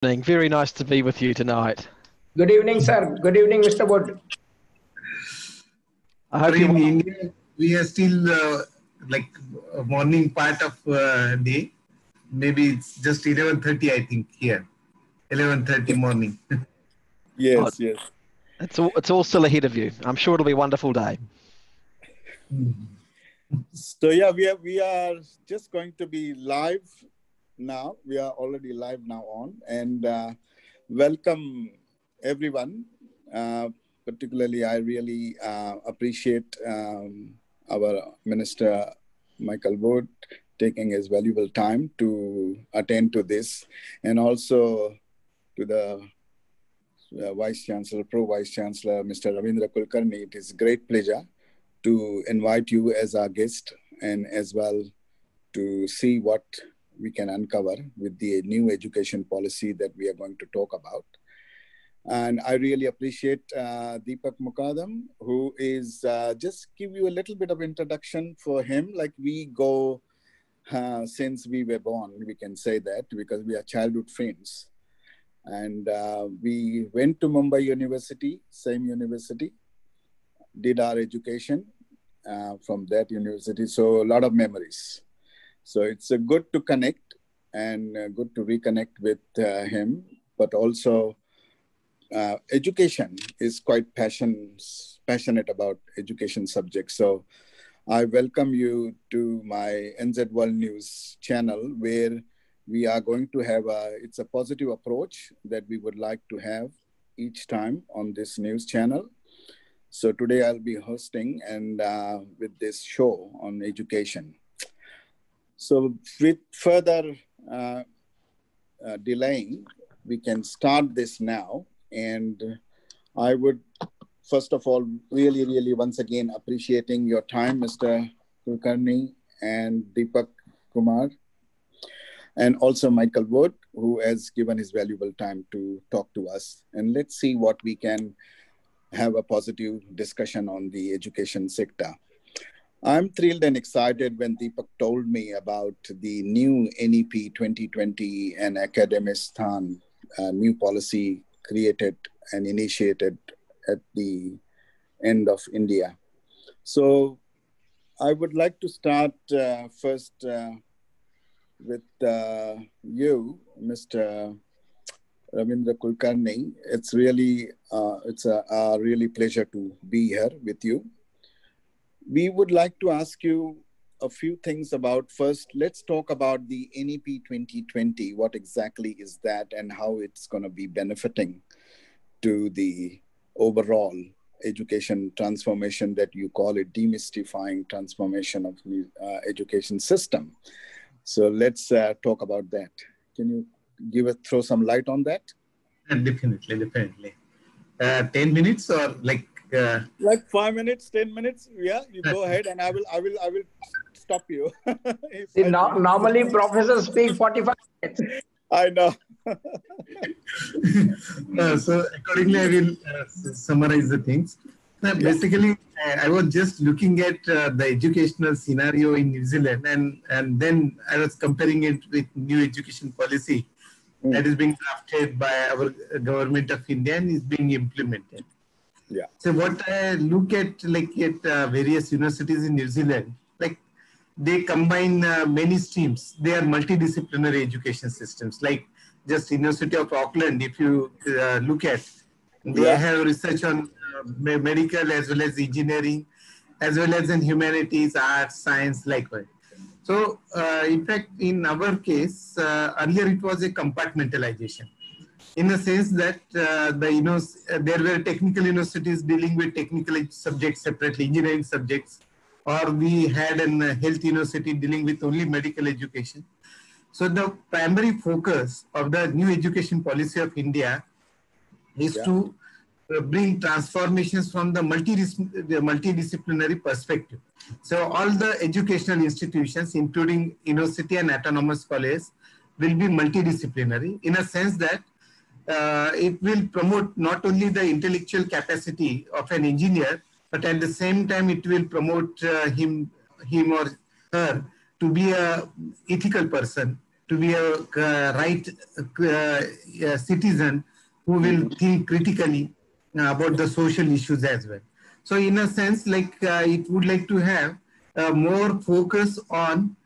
Very nice to be with you tonight. Good evening, sir. Good evening, Mr. Wood. I hope in India, we are still like a morning part of day. Maybe it's just 11:30, I think, here. 11:30 morning. Yes. It's all still ahead of you. I'm sure it'll be a wonderful day. So yeah, we are just going to be live now. We are already live now and welcome everyone. Particularly, I really appreciate our Minister Michael Wood taking his valuable time to attend to this, and also to the Vice Chancellor, Pro-Vice Chancellor, Mr. Ravindra Kulkarni. It is a great pleasure to invite you as our guest and as well to see what we can uncover with the new education policy that we are going to talk about. And I really appreciate Deepak Mukadam, who is, just give you a little bit of introduction for him. Like we go since we were born, we can say that, because we are childhood friends. And we went to Mumbai University, same university, did our education from that university. So a lot of memories. So it's good to connect and good to reconnect with him, but also education is quite passionate about education subjects. So I welcome you to my Nzworldnews channel, where we are going to have it's a positive approach that we would like to have each time on this news channel. So today I'll be hosting and with this show on education. So with further delaying, we can start this now. And I would, first of all, really once again appreciating your time, Mr. Kulkarni and Deepak Kumar, and also Michael Wood, who has given his valuable time to talk to us. And let's see what we can have a positive discussion on the education sector. I'm thrilled and excited when Deepak told me about the new NEP 2020 and Akademistan new policy created and initiated at the end of India. So I would like to start first with you, Mr. Ravindra Kulkarni. It's really, it's a really pleasure to be here with you. We would like to ask you a few things about, first, let's talk about the NEP 2020. What exactly is that and how it's going to be benefiting to the overall education transformation that you call it, demystifying transformation of the education system. So let's talk about that. Can you throw some light on that? Definitely. 10 minutes or like 5 minutes, 10 minutes. Yeah, you go ahead, and I will stop you. Normally, professors speak 45 minutes. I know. So accordingly, I will summarize the things. Basically, I was just looking at the educational scenario in New Zealand, and then I was comparing it with new education policy that is being drafted by our government of India and is being implemented. Yeah. So what I look at, various universities in New Zealand, like they combine many streams. They are multidisciplinary education systems. Like just University of Auckland, if you look at, they have research on medical as well as engineering, as well as in humanities, arts, science, likewise. So in fact, in our case, earlier it was a compartmentalization, in the sense that there were technical universities dealing with technical subjects separately, engineering subjects, or we had a health university dealing with only medical education. So the primary focus of the new education policy of India is to bring transformations from the multidisciplinary perspective. So all the educational institutions, including university and autonomous colleges, will be multidisciplinary, in a sense that it will promote not only the intellectual capacity of an engineer, but at the same time it will promote him or her to be a ethical person, to be a right citizen who will think critically about the social issues as well. So in a sense, like it would like to have more focus on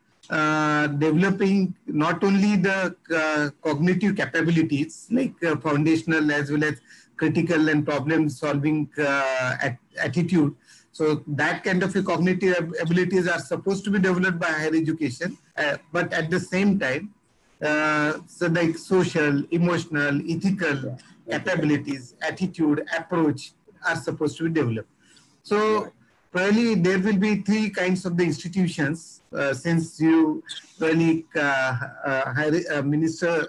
developing not only the cognitive capabilities like foundational as well as critical and problem solving attitude. So that kind of a cognitive abilities are supposed to be developed by higher education, but at the same time, so like social, emotional, ethical capabilities, attitude, approach are supposed to be developed. So probably there will be three kinds of the institutions, since you probably minister,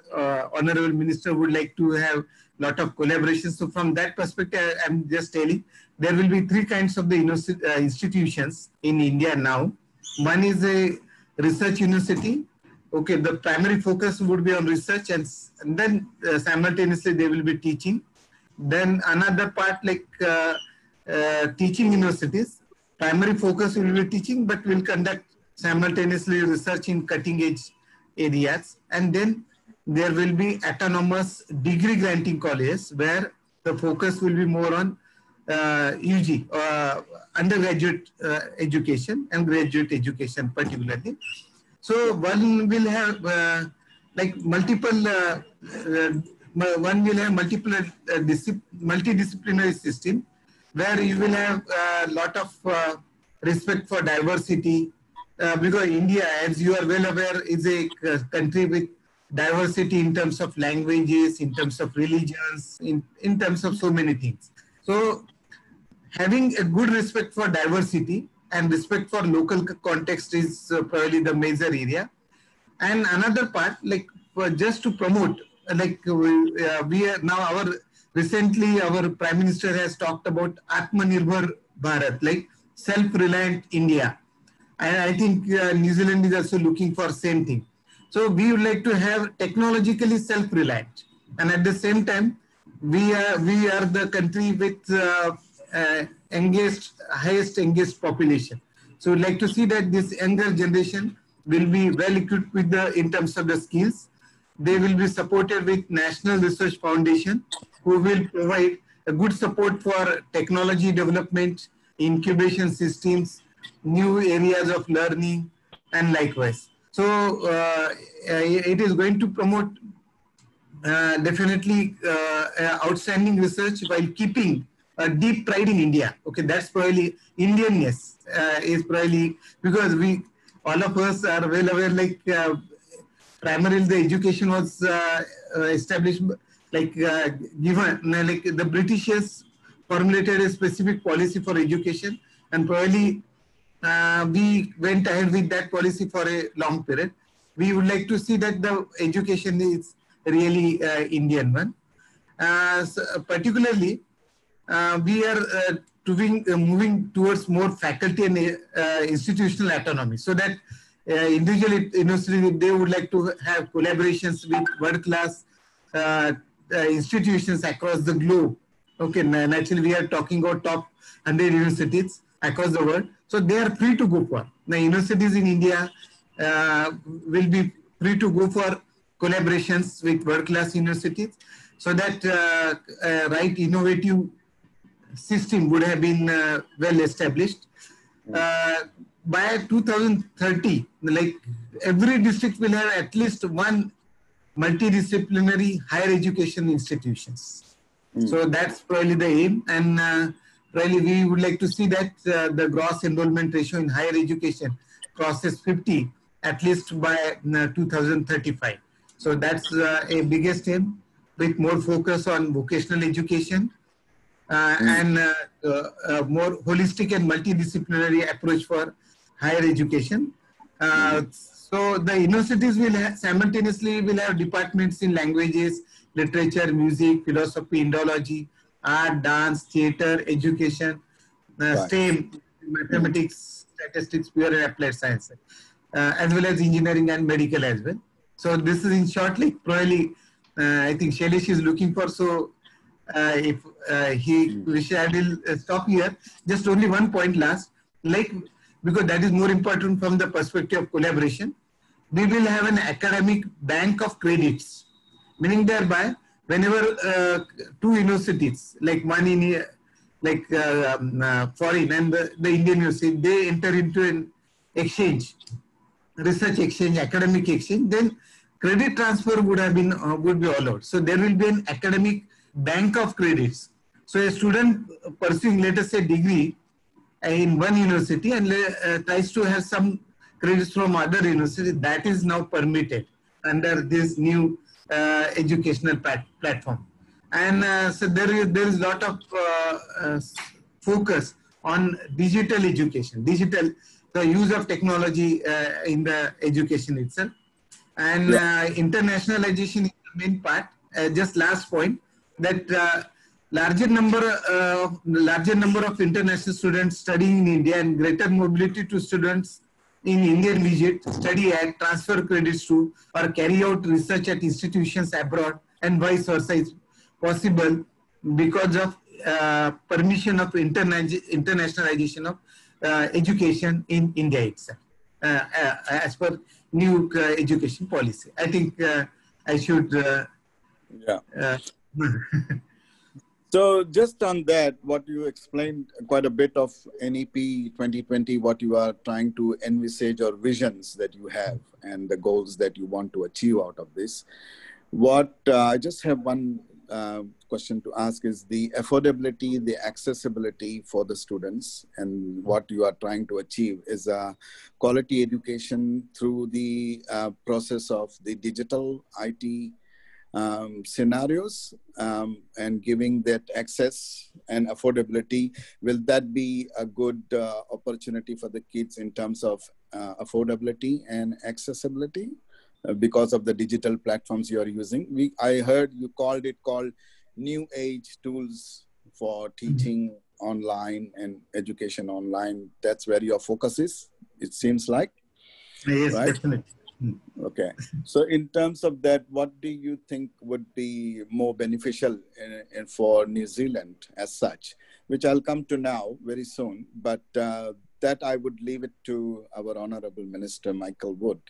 honorable minister would like to have lot of collaboration. So from that perspective, I'm just telling there will be three kinds of the institutions in India now. One is a research university. Okay, the primary focus would be on research, and then simultaneously they will be teaching. Then another part like teaching universities. Primary focus will be teaching, but will conduct simultaneously research in cutting edge areas. And then there will be autonomous degree granting colleges where the focus will be more on UG, undergraduate education and graduate education particularly. So one will have like multiple, one will have multiple multidisciplinary system where you will have a lot of respect for diversity, because India, as you are well aware, is a country with diversity in terms of languages, in terms of religions, in terms of so many things. So having a good respect for diversity and respect for local context is probably the major area. And another part, like just to promote, like we are now recently our Prime Minister has talked about Atmanirbhar Bharat, like self-reliant India. And I think New Zealand is also looking for same thing. So we would like to have technologically self-reliant, and at the same time, we are the country with highest engaged population. So we'd like to see that this younger generation will be well equipped with in terms of the skills. They will be supported with National Research Foundation, who will provide a good support for technology development, incubation systems, new areas of learning, and likewise. So it is going to promote definitely outstanding research while keeping a deep pride in India. Okay, that's probably Indianness is probably, because all of us are well aware, like primarily the education was established, like given, like the Britishers formulated a specific policy for education, and probably we went ahead with that policy for a long period. We would like to see that the education is really Indian one. So particularly, we are moving towards more faculty and institutional autonomy, so that individual universities, they would like to have collaborations with world-class institutions across the globe. Okay, naturally we are talking about top 100 universities across the world. So they are free to go for. The universities in India will be free to go for collaborations with world-class universities, so that right innovative system would have been well established. By 2030, like every district will have at least one multidisciplinary higher education institutions. So that's probably the aim, and probably we would like to see that the gross enrollment ratio in higher education crosses 50 at least by 2035. So that's a biggest aim, with more focus on vocational education and more holistic and multidisciplinary approach for higher education. So the universities will simultaneously will have departments in languages, literature, music, philosophy, Indology, art, dance, theater, education, STEM, mathematics, statistics, pure and applied science, as well as engineering and medical as well. So this is in short, like probably I think Shailesh is looking for. So if he wishes, I will stop here. Just only one point last, like, because that is more important from the perspective of collaboration. we will have an academic bank of credits, meaning thereby whenever two universities, like one in foreign and the Indian university, they enter into an exchange, research exchange, academic exchange, then credit transfer would be allowed. So there will be an academic bank of credits. So a student pursuing, let us say, degree in one university and tries to have some credits from other university, that is now permitted under this new educational platform. And so there is lot of focus on digital education, the use of technology in the education itself. And internationalization is the main part. Just last point, that larger number of international students studying in India and greater mobility to students in Indian visit, study at, transfer credits to, or carry out research at institutions abroad, and vice versa is possible because of permission of internationalization of education in India itself, as per new education policy. I think I should. So just on that, what you explained quite a bit of NEP 2020, what you are trying to envisage or visions that you have and the goals that you want to achieve out of this. What I just have one question to ask is the affordability, the accessibility for the students, and what you are trying to achieve is a quality education through the process of the digital IT scenarios and giving that access and affordability. Will that be a good opportunity for the kids in terms of affordability and accessibility because of the digital platforms you are using? I heard you called new age tools for teaching online and education online. That's where your focus is, it seems like. Yes, right? definitely. Okay. So in terms of that, what do you think would be more beneficial for New Zealand as such, which I'll come to now very soon, but that I would leave it to our Honorable Minister, Michael Wood,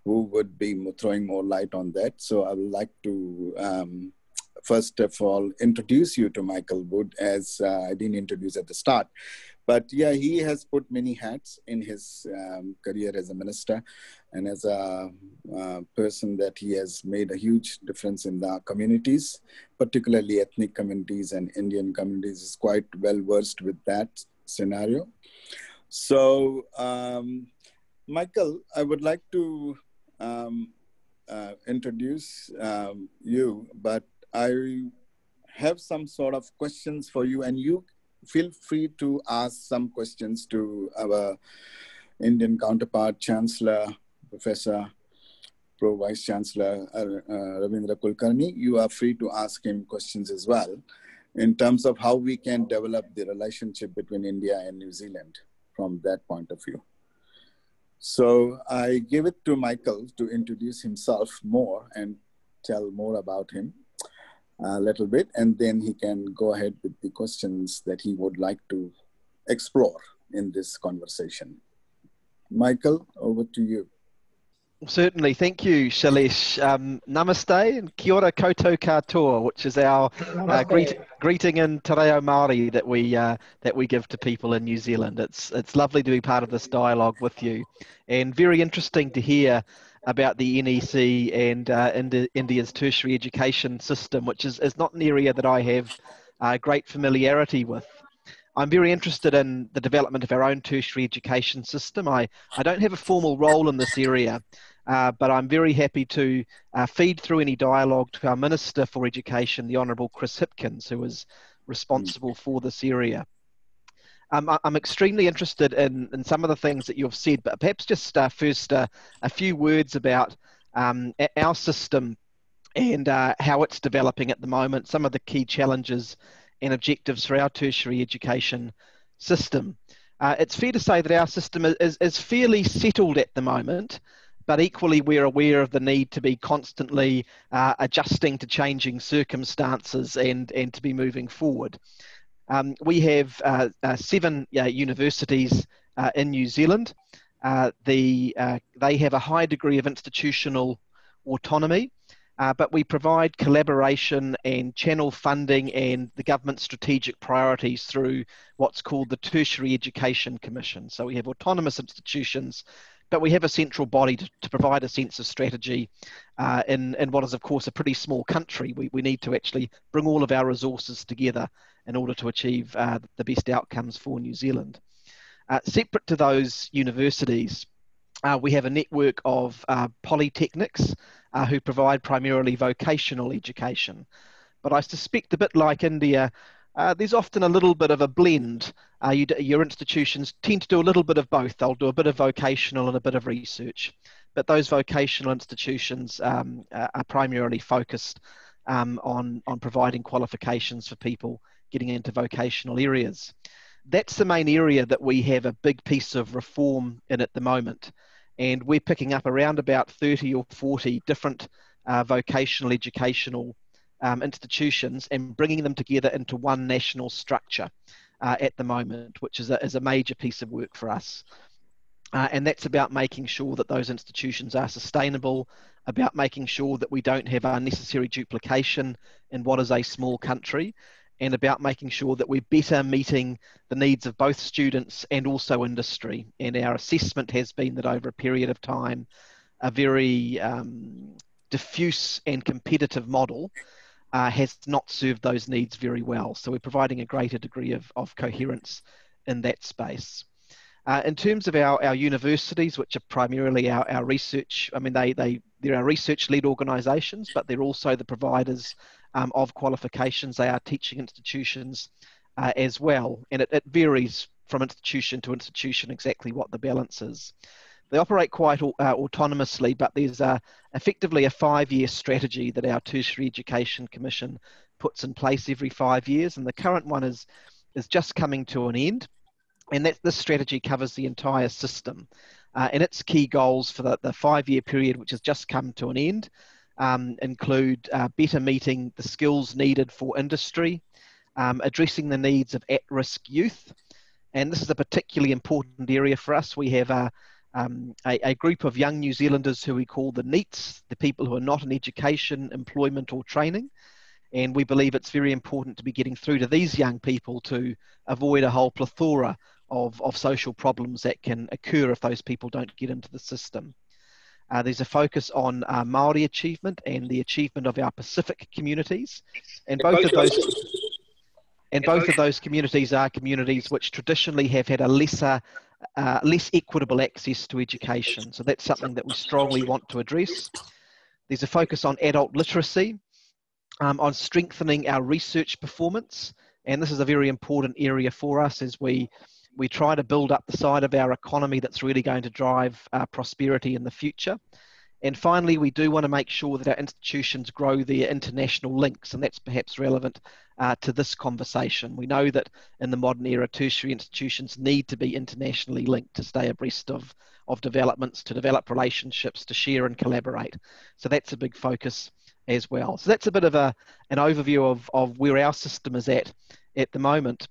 who would be throwing more light on that. So I would like to first of all introduce you to Michael Wood, as I didn't introduce at the start. But yeah, he has put many hats in his career as a minister and as a person that he has made a huge difference in the communities, particularly ethnic communities and Indian communities. Is quite well versed with that scenario. So, Michael, I would like to introduce you, but I have some sort of questions for you, and you feel free to ask some questions to our Indian counterpart, Chancellor, Professor, Pro Vice Chancellor Ravindra Kulkarni. You are free to ask him questions as well in terms of how we can develop the relationship between India and New Zealand from that point of view. So I give it to Michael to introduce himself more and tell more about him a little bit, and then he can go ahead with the questions that he would like to explore in this conversation. Michael, over to you. Certainly, thank you, Shailesh. Namaste and kia ora koutou katoa, which is our greeting in Te Reo Māori that we give to people in New Zealand. It's lovely to be part of this dialogue with you, and very interesting to hear about the NEC and India's tertiary education system, which is not an area that I have great familiarity with. I'm very interested in the development of our own tertiary education system. I don't have a formal role in this area, but I'm very happy to feed through any dialogue to our Minister for Education, the Honourable Chris Hipkins, who is responsible for this area. I'm extremely interested in some of the things that you've said, but perhaps just first a few words about our system and how it's developing at the moment, some of the key challenges and objectives for our tertiary education system. It's fair to say that our system is fairly settled at the moment, but equally we're aware of the need to be constantly adjusting to changing circumstances and to be moving forward. We have 7 universities in New Zealand. They have a high degree of institutional autonomy, but we provide collaboration and channel funding and the government's strategic priorities through what's called the Tertiary Education Commission. So we have autonomous institutions, but we have a central body to provide a sense of strategy in what is, of course, a pretty small country. We need to actually bring all of our resources together in order to achieve the best outcomes for New Zealand. Separate to those universities, we have a network of polytechnics who provide primarily vocational education. But I suspect, a bit like India, there's often a little bit of a blend. Your institutions tend to do a little bit of both. They'll do a bit of vocational and a bit of research. But those vocational institutions are primarily focused on providing qualifications for people getting into vocational areas. That's the main area that we have a big piece of reform in at the moment. And we're picking up around about 30 or 40 different vocational educational institutions and bringing them together into one national structure at the moment, which is a major piece of work for us. And that's about making sure that those institutions are sustainable, about making sure that we don't have unnecessary duplication in what is a small country, and about making sure that we're better meeting the needs of both students and also industry. And our assessment has been that over a period of time, a very diffuse and competitive model has not served those needs very well. So we're providing a greater degree of coherence in that space. In terms of our universities, which are primarily our research, I mean, they're our research-led organisations, but they're also the providers of qualifications. They are teaching institutions as well, and it varies from institution to institution exactly what the balance is. They operate quite autonomously, but there's effectively a 5-year strategy that our Tertiary Education Commission puts in place every 5 years, and the current one is just coming to an end. And this strategy covers the entire system. And its key goals for the 5-year period, which has just come to an end, include better meeting the skills needed for industry, addressing the needs of at-risk youth. And this is a particularly important area for us. We have a group of young New Zealanders who we call the NEETs, the people who are not in education, employment or training. And we believe it's very important to be getting through to these young people to avoid a whole plethora of social problems that can occur if those people don't get into the system. There's a focus on Māori achievement and the achievement of our Pacific communities. And both of those communities are communities which traditionally have had a less equitable access to education. So that's something that we strongly want to address. There's a focus on adult literacy, on strengthening our research performance. And this is a very important area for us as we try to build up the side of our economy that's really going to drive prosperity in the future. And finally, we do want to make sure that our institutions grow their international links, and that's perhaps relevant to this conversation. We know that in the modern era, tertiary institutions need to be internationally linked to stay abreast of developments, to develop relationships, to share and collaborate. So that's a big focus as well. So that's a bit of an overview of where our system is at the moment.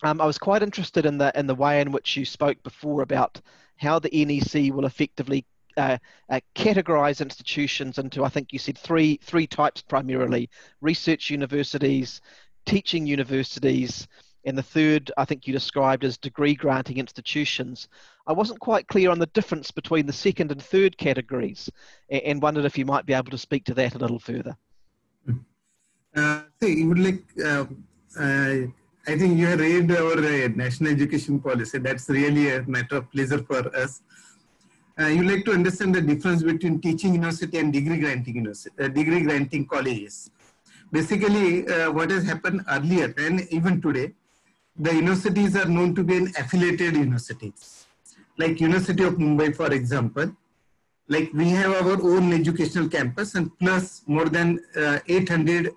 I was quite interested in the way in which you spoke before about how the NEC will effectively categorize institutions into, I think you said three types primarily: research universities, teaching universities, and the third I think you described as degree granting institutions. I wasn't quite clear on the difference between the second and third categories, and wondered if you might be able to speak to that a little further. I think you have read our national education policy. That's really a matter of pleasure for us. You like to understand the difference between teaching university and degree granting colleges. Basically, what has happened earlier and even today, the universities are known to be an affiliated universities. Like University of Mumbai, for example, like we have our own educational campus and plus more than 800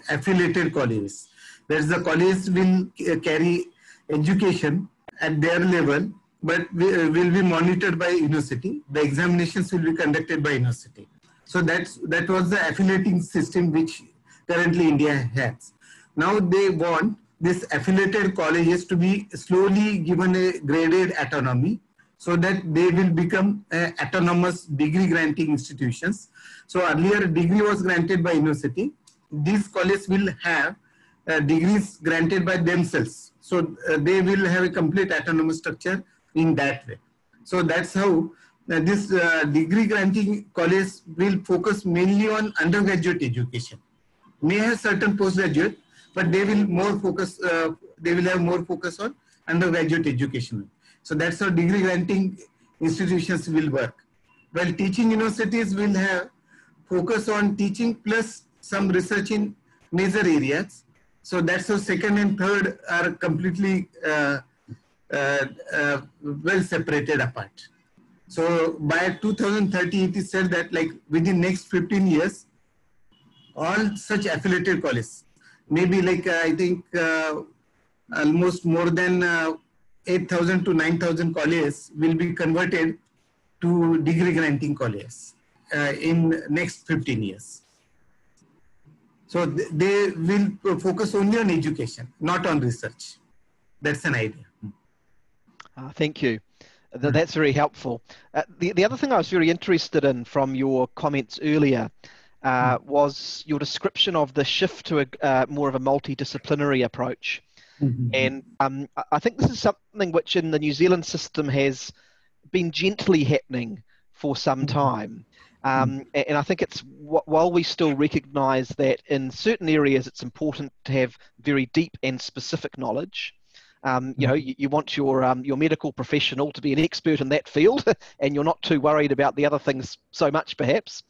affiliated colleges. There's the colleges will carry education at their level, but will be monitored by university. The examinations will be conducted by university. So that was the affiliating system which currently India has. Now they want this affiliated colleges to be slowly given a graded autonomy so that they will become autonomous degree granting institutions. So earlier degree was granted by university. These colleges will have degrees granted by themselves. So they will have a complete autonomous structure in that way. So that's how this degree granting college will focus mainly on undergraduate education. May have certain postgraduate, but they will more focus. They will have more focus on undergraduate education. So that's how degree granting institutions will work. While teaching universities will have focus on teaching plus some research in major areas. So that's how second and third are completely well separated apart. So by 2030, it is said that like within next 15 years, all such affiliated colleges, maybe like I think almost more than 8,000 to 9,000 colleges will be converted to degree granting colleges in next 15 years. So they will focus only on education, not on research. That's an idea. Thank you. That's very helpful. The other thing I was very interested in from your comments earlier was your description of the shift to a more of a multidisciplinary approach. And I think this is something which in the New Zealand system has been gently happening for some time. And I think it's, while we still recognise that in certain areas it's important to have very deep and specific knowledge. You know, you want your medical professional to be an expert in that field, and you're not too worried about the other things so much, perhaps.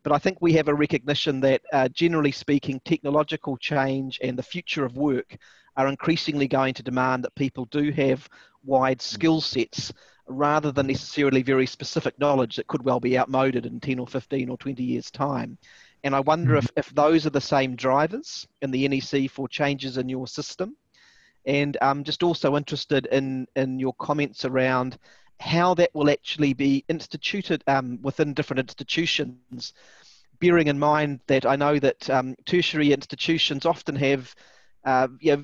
But I think we have a recognition that, generally speaking, technological change and the future of work are increasingly going to demand that people do have wide skill sets rather than necessarily very specific knowledge that could well be outmoded in 10 or 15 or 20 years' time. And I wonder if those are the same drivers in the NEC for changes in your system. And I'm just also interested in your comments around how that will actually be instituted within different institutions, bearing in mind that I know that tertiary institutions often have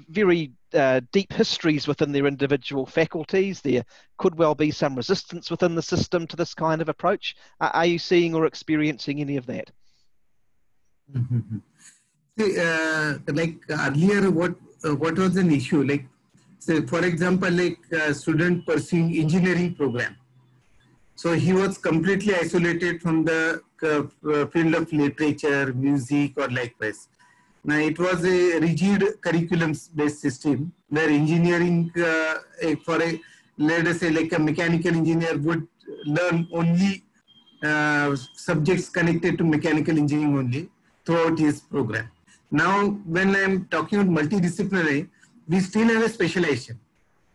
very deep histories within their individual faculties. There could well be some resistance within the system to this kind of approach. Are you seeing or experiencing any of that? See, like earlier, what was an issue? Like, say, for example, like a student pursuing engineering program. So he was completely isolated from the field of literature, music, or likewise. Now, it was a rigid curriculum-based system where engineering, let us say, like a mechanical engineer would learn only subjects connected to mechanical engineering only throughout his program. Now, when I'm talking about multidisciplinary, we still have a specialization.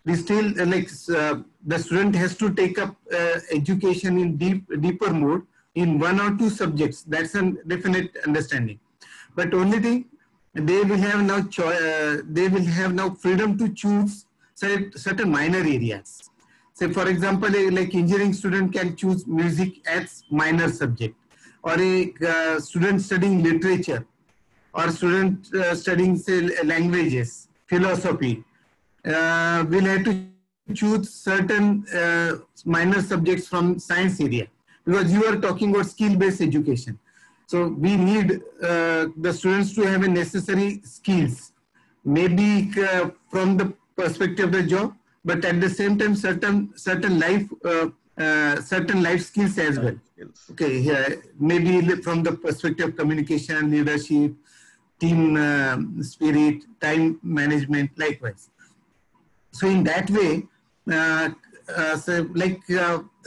We still, the student has to take up education in deeper mode in one or two subjects. That's a definite understanding. But only thing, they will have now freedom to choose certain minor areas. Say, for example, like engineering student can choose music as minor subject, or a student studying literature, or student studying, say, languages, philosophy, will have to choose certain minor subjects from science area, because you are talking about skill-based education. So we need the students to have a necessary skills, maybe from the perspective of the job, but at the same time certain life skills as well. Okay, yeah, maybe from the perspective of communication, leadership, team spirit, time management, likewise. So in that way,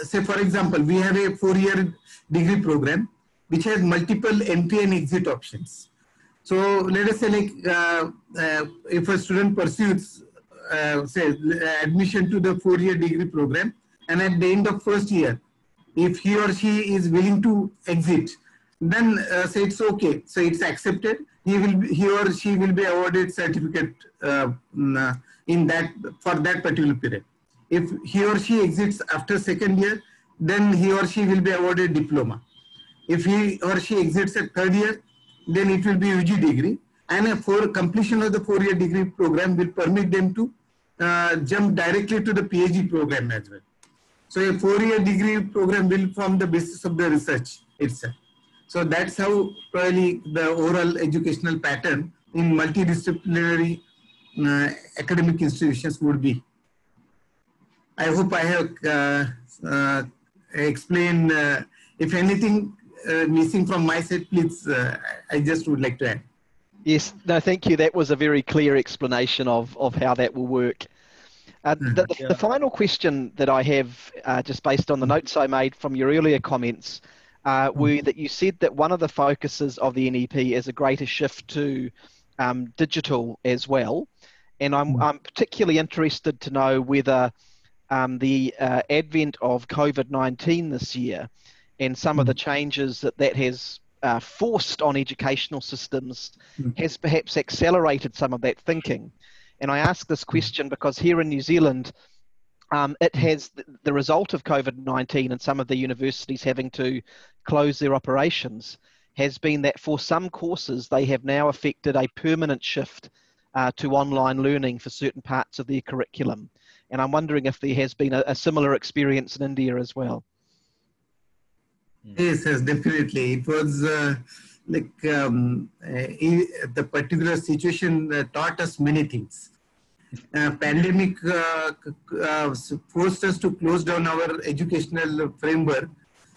say for example, we have a 4-year degree program which has multiple entry and exit options. So let us say, like, if a student pursues, say, admission to the 4-year degree program, and at the end of first year, if he or she is willing to exit, then say it's okay. So it's accepted. He or she will be awarded certificate in that, for that particular period. If he or she exits after second year, then he or she will be awarded diploma. If he or she exits at third year, then it will be UG degree, and for completion of the 4-year degree program will permit them to jump directly to the PhD program as well. So a 4-year degree program built from the basis of the research itself. So that's how probably the overall educational pattern in multidisciplinary academic institutions would be. I hope I have explained. If anything missing from my side, please, I just would like to add. Yes, no, thank you. That was a very clear explanation of how that will work. The final question that I have, just based on the notes I made from your earlier comments, were that you said that one of the focuses of the NEP is a greater shift to digital as well. And I'm particularly interested to know whether the advent of COVID-19 this year and some of the changes that has forced on educational systems has perhaps accelerated some of that thinking. And I ask this question because here in New Zealand, it has the result of COVID-19 and some of the universities having to close their operations has been that for some courses, they have now affected a permanent shift to online learning for certain parts of their curriculum. And I'm wondering if there has been a similar experience in India as well. Yes, definitely. It was the particular situation taught us many things. Pandemic forced us to close down our educational framework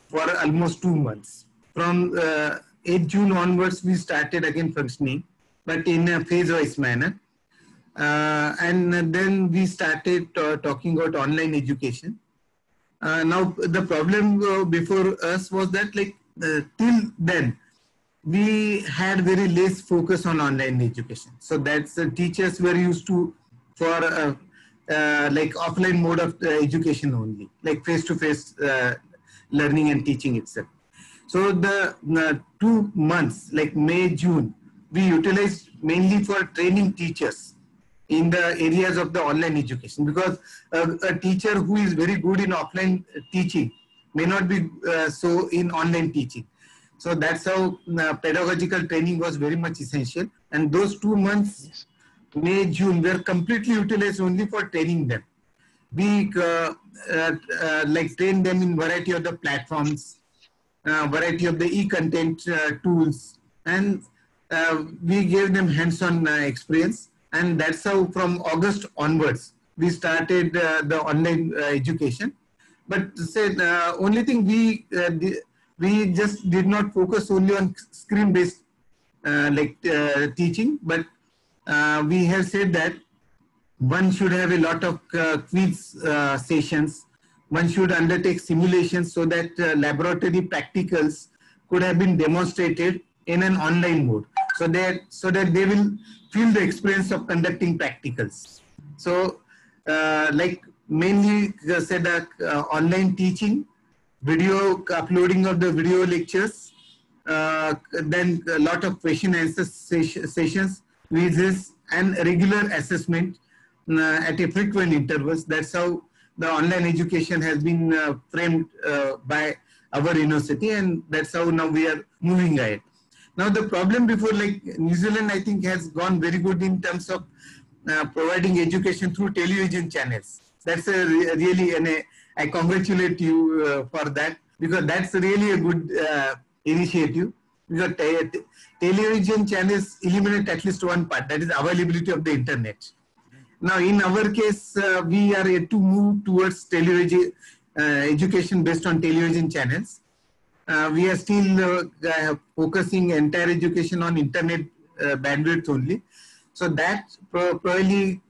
for almost 2 months. From 8 June onwards, we started again functioning, but in a phase-wise manner. And then we started talking about online education. Now, the problem before us was that till then, we had very less focus on online education. So that's teachers were used to for offline mode of education only, like face-to-face learning and teaching itself. So the 2 months, like May, June, we utilized mainly for training teachers in the areas of the online education, because a teacher who is very good in offline teaching may not be so in online teaching. So that's how pedagogical training was very much essential. And those 2 months, May, June, were completely utilized only for training them. We train them in variety of the platforms, variety of the e-content tools, and we gave them hands-on experience. And that's how from August onwards, we started the online education. But say the only thing we just did not focus only on screen-based teaching, but we have said that one should have a lot of quiz sessions. One should undertake simulations so that laboratory practicals could have been demonstrated in an online mode, so that they will feel the experience of conducting practicals. So mainly said online teaching, video uploading of the video lectures, then a lot of question answer sessions, quizzes, and regular assessment at a frequent intervals. That's how the online education has been framed by our university, and that's how now we are moving ahead. Now the problem before, New Zealand, I think has gone very good in terms of providing education through television channels. That's really, and I congratulate you for that, because that's really a good initiative. Because television channels eliminate at least one part, that is availability of the internet. Now in our case, we are yet to move towards television education based on television channels. We are still focusing entire education on internet bandwidth only. So that probably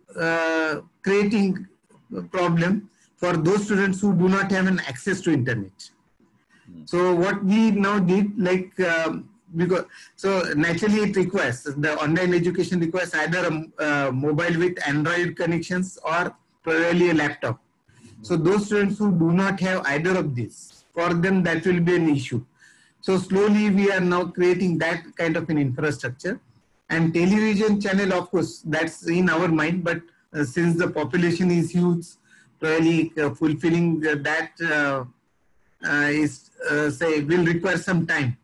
creating a problem for those students who do not have an access to internet. So what we now did, so naturally it requires, the online education requires either a mobile with Android connections or probably a laptop. So those students who do not have either of these, for them that will be an issue. So slowly we are now creating that kind of an infrastructure. And television channel, of course, that's in our mind, but since the population is huge, really fulfilling that will require some time.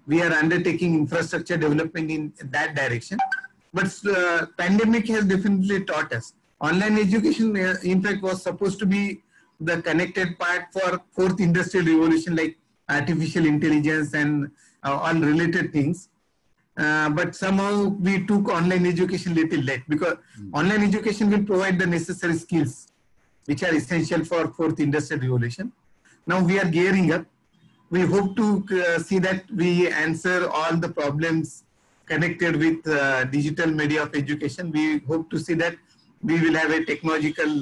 We are undertaking infrastructure development in that direction. But pandemic has definitely taught us. Online education, in fact, was supposed to be the connected part for fourth industrial revolution, like artificial intelligence and all related things. But somehow we took online education little late, because online education will provide the necessary skills which are essential for fourth industrial revolution. Now we are gearing up. We hope to see that we answer all the problems connected with digital media of education. We hope to see that we will have a technological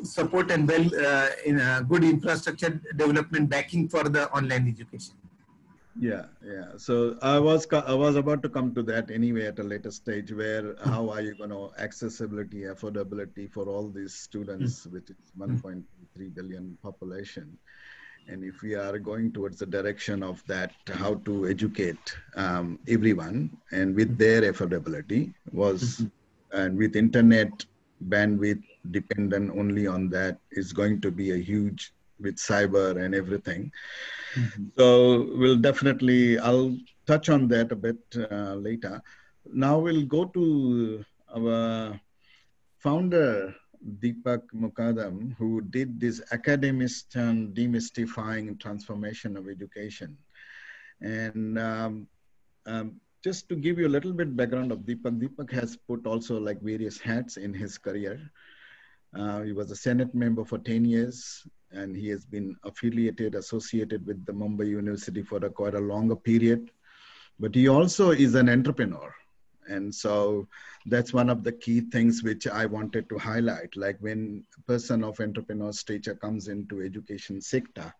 support and in good infrastructure development backing for the online education. Yeah, yeah. So I was about to come to that anyway at a later stage, where how are you going to accessibility, affordability for all these students, which is 1.3 billion population. And if we are going towards the direction of that, how to educate everyone and with their affordability was, and with internet bandwidth dependent only on that is going to be a huge, with cyber and everything. So we'll definitely, I'll touch on that a bit later. Now we'll go to our founder, Deepak Mukadam, who did this academist and demystifying transformation of education. And just to give you a little bit background of Deepak, Deepak has put also like various hats in his career. He was a Senate member for 10 years, and he has been associated with the Mumbai University for quite a longer period. But he also is an entrepreneur. And so that's one of the key things which I wanted to highlight. Like when a person of entrepreneur stature comes into education sector,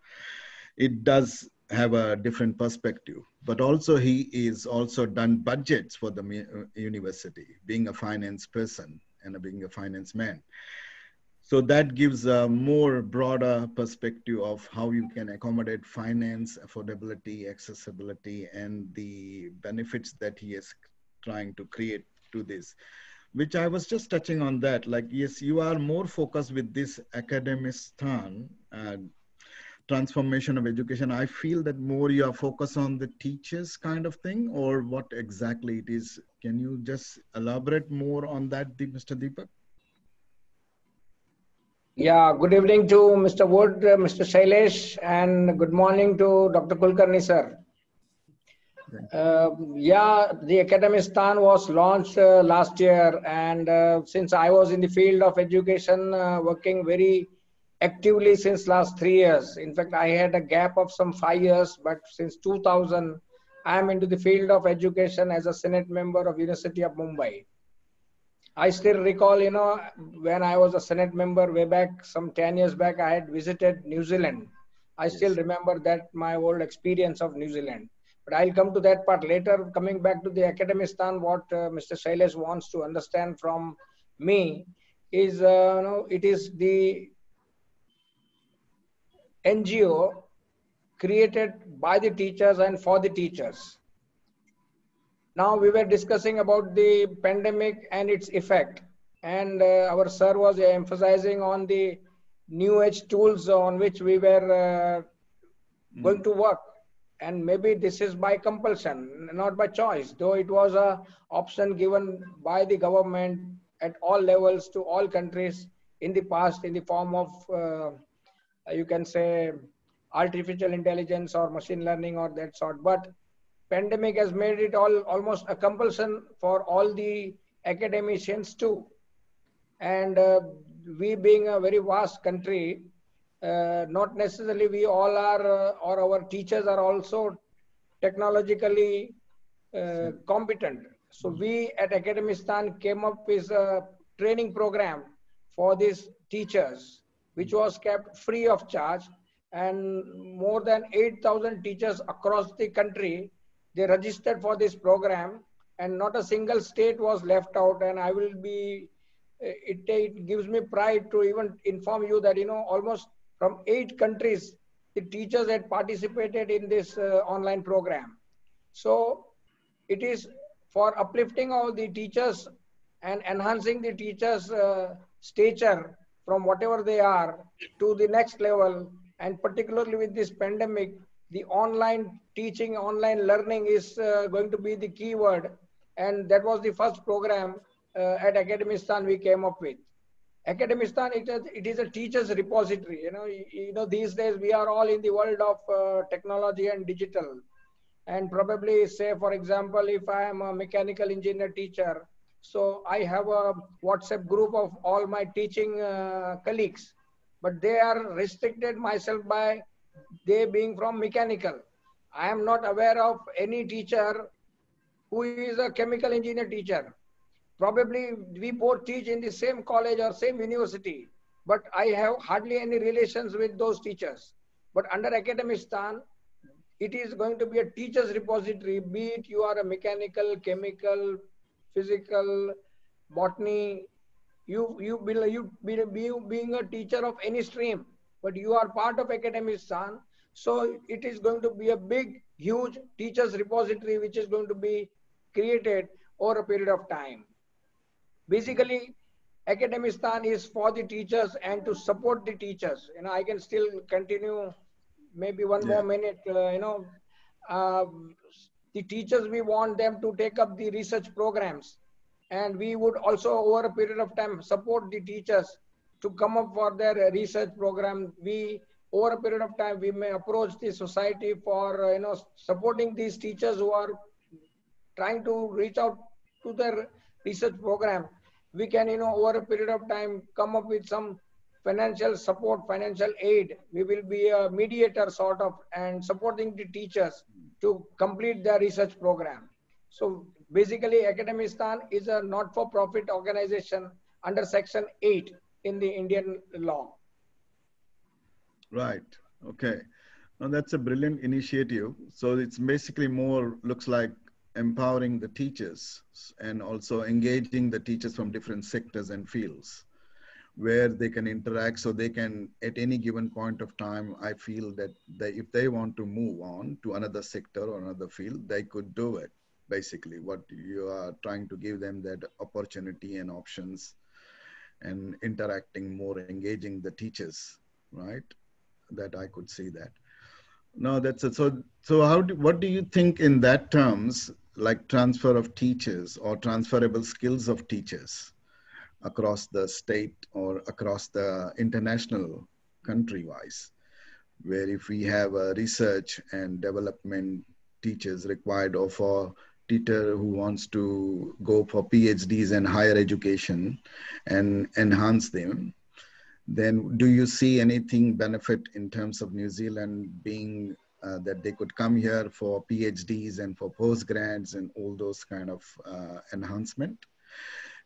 it does have a different perspective. But also he is also done budgets for the university, being a finance person and being a finance man. So that gives a more broader perspective of how you can accommodate finance, affordability, accessibility, and the benefits that he is trying to create to this, which I was just touching on that. Like, yes, you are more focused with this Akademistan transformation of education. I feel that more you are focused on the teachers kind of thing, or what exactly it is. Can you just elaborate more on that, Mr. Deepak? Yeah, good evening to Mr. Wood, Mr. Shailesh, and good morning to Dr. Kulkarni, sir. Yeah, the Akademistan was launched last year, and since I was in the field of education, working very actively since last 3 years. In fact, I had a gap of some 5 years, but since 2000, I am into the field of education as a Senate member of University of Mumbai. I still recall, you know, when I was a Senate member way back, some 10 years back, I had visited New Zealand. I still remember that, my old experience of New Zealand. But I'll come to that part later. Coming back to the Akademistan, what Mr. Shailesh wants to understand from me is, it is the NGO created by the teachers and for the teachers. Now we were discussing about the pandemic and its effect, and our sir was emphasizing on the new age tools on which we were going to work, and maybe this is by compulsion, not by choice, though it was a option given by the government at all levels to all countries in the past, in the form of you can say artificial intelligence or machine learning or that sort. But pandemic has made it almost a compulsion for all the academicians too. And we being a very vast country, not necessarily we all are, or our teachers are also technologically competent. So we at Akademistan came up with a training program for these teachers, which was kept free of charge. And more than 8,000 teachers across the country, they registered for this program, and not a single state was left out. And I will be, it gives me pride to even inform you that, you know, almost from 8 countries, the teachers had participated in this online program. So it is for uplifting all the teachers and enhancing the teachers' stature from whatever they are to the next level. And particularly with this pandemic, the online teaching, online learning is going to be the key word. And that was the first program at Akademistan we came up with. Academistan, it is a teacher's repository. These days we are all in the world of technology and digital. And probably, say, for example, if I am a mechanical engineer teacher, so I have a WhatsApp group of all my teaching colleagues, but they are restricted myself by they being from mechanical. I am not aware of any teacher who is a chemical engineer teacher. Probably we both teach in the same college or same university, but I have hardly any relations with those teachers. But under Academistan, it is going to be a teacher's repository, be it you are a mechanical, chemical, physical, botany, being a teacher of any stream, but you are part of Academistan. So it is going to be a big, huge teacher's repository, which is going to be created over a period of time. Basically, Academistan is for the teachers and to support the teachers. I can still continue maybe one more minute. The teachers, we want them to take up the research programs, and we would also over a period of time support the teachers to come up for their research program. Over a period of time, we may approach the society for supporting these teachers who are trying to reach out to their research program. We can over a period of time come up with some financial support, financial aid. We will be a mediator sort of and supporting the teachers to complete their research program. So basically, Academistan is a not-for-profit organization under Section 8 in the Indian law. Right. Okay. Now that's a brilliant initiative. So it's basically more looks like empowering the teachers and also engaging the teachers from different sectors and fields where they can interact, so they can, at any given point of time, I feel that if they want to move on to another sector or another field, they could do it. Basically, what you are trying to give them that opportunity and options and interacting more, engaging the teachers, right? That I could see that. No, that's it. So what do you think in that terms, like transfer of teachers or transferable skills of teachers across the state or across the international country-wise, where if we have a research and development teachers required or for teacher who wants to go for PhDs and higher education and enhance them, then do you see anything benefit in terms of New Zealand being that they could come here for PhDs and for postgrads and all those kind of enhancement?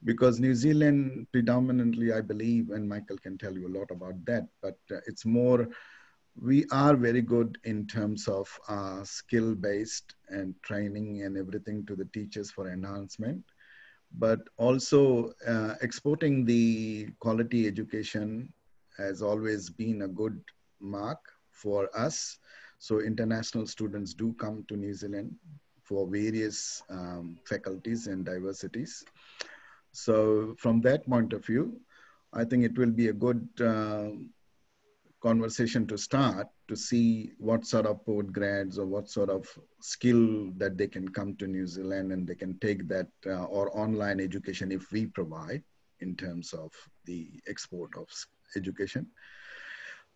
Because New Zealand predominantly, I believe, and Michael can tell you a lot about that, but it's more, we are very good in terms of skill-based and training and everything to the teachers for enhancement, but also exporting the quality education has always been a good mark for us. So international students do come to New Zealand for various faculties and diversities. So from that point of view, I think it will be a good conversation to start to see what sort of postgrads or what sort of skill that they can come to New Zealand and they can take that or online education if we provide in terms of the export of education.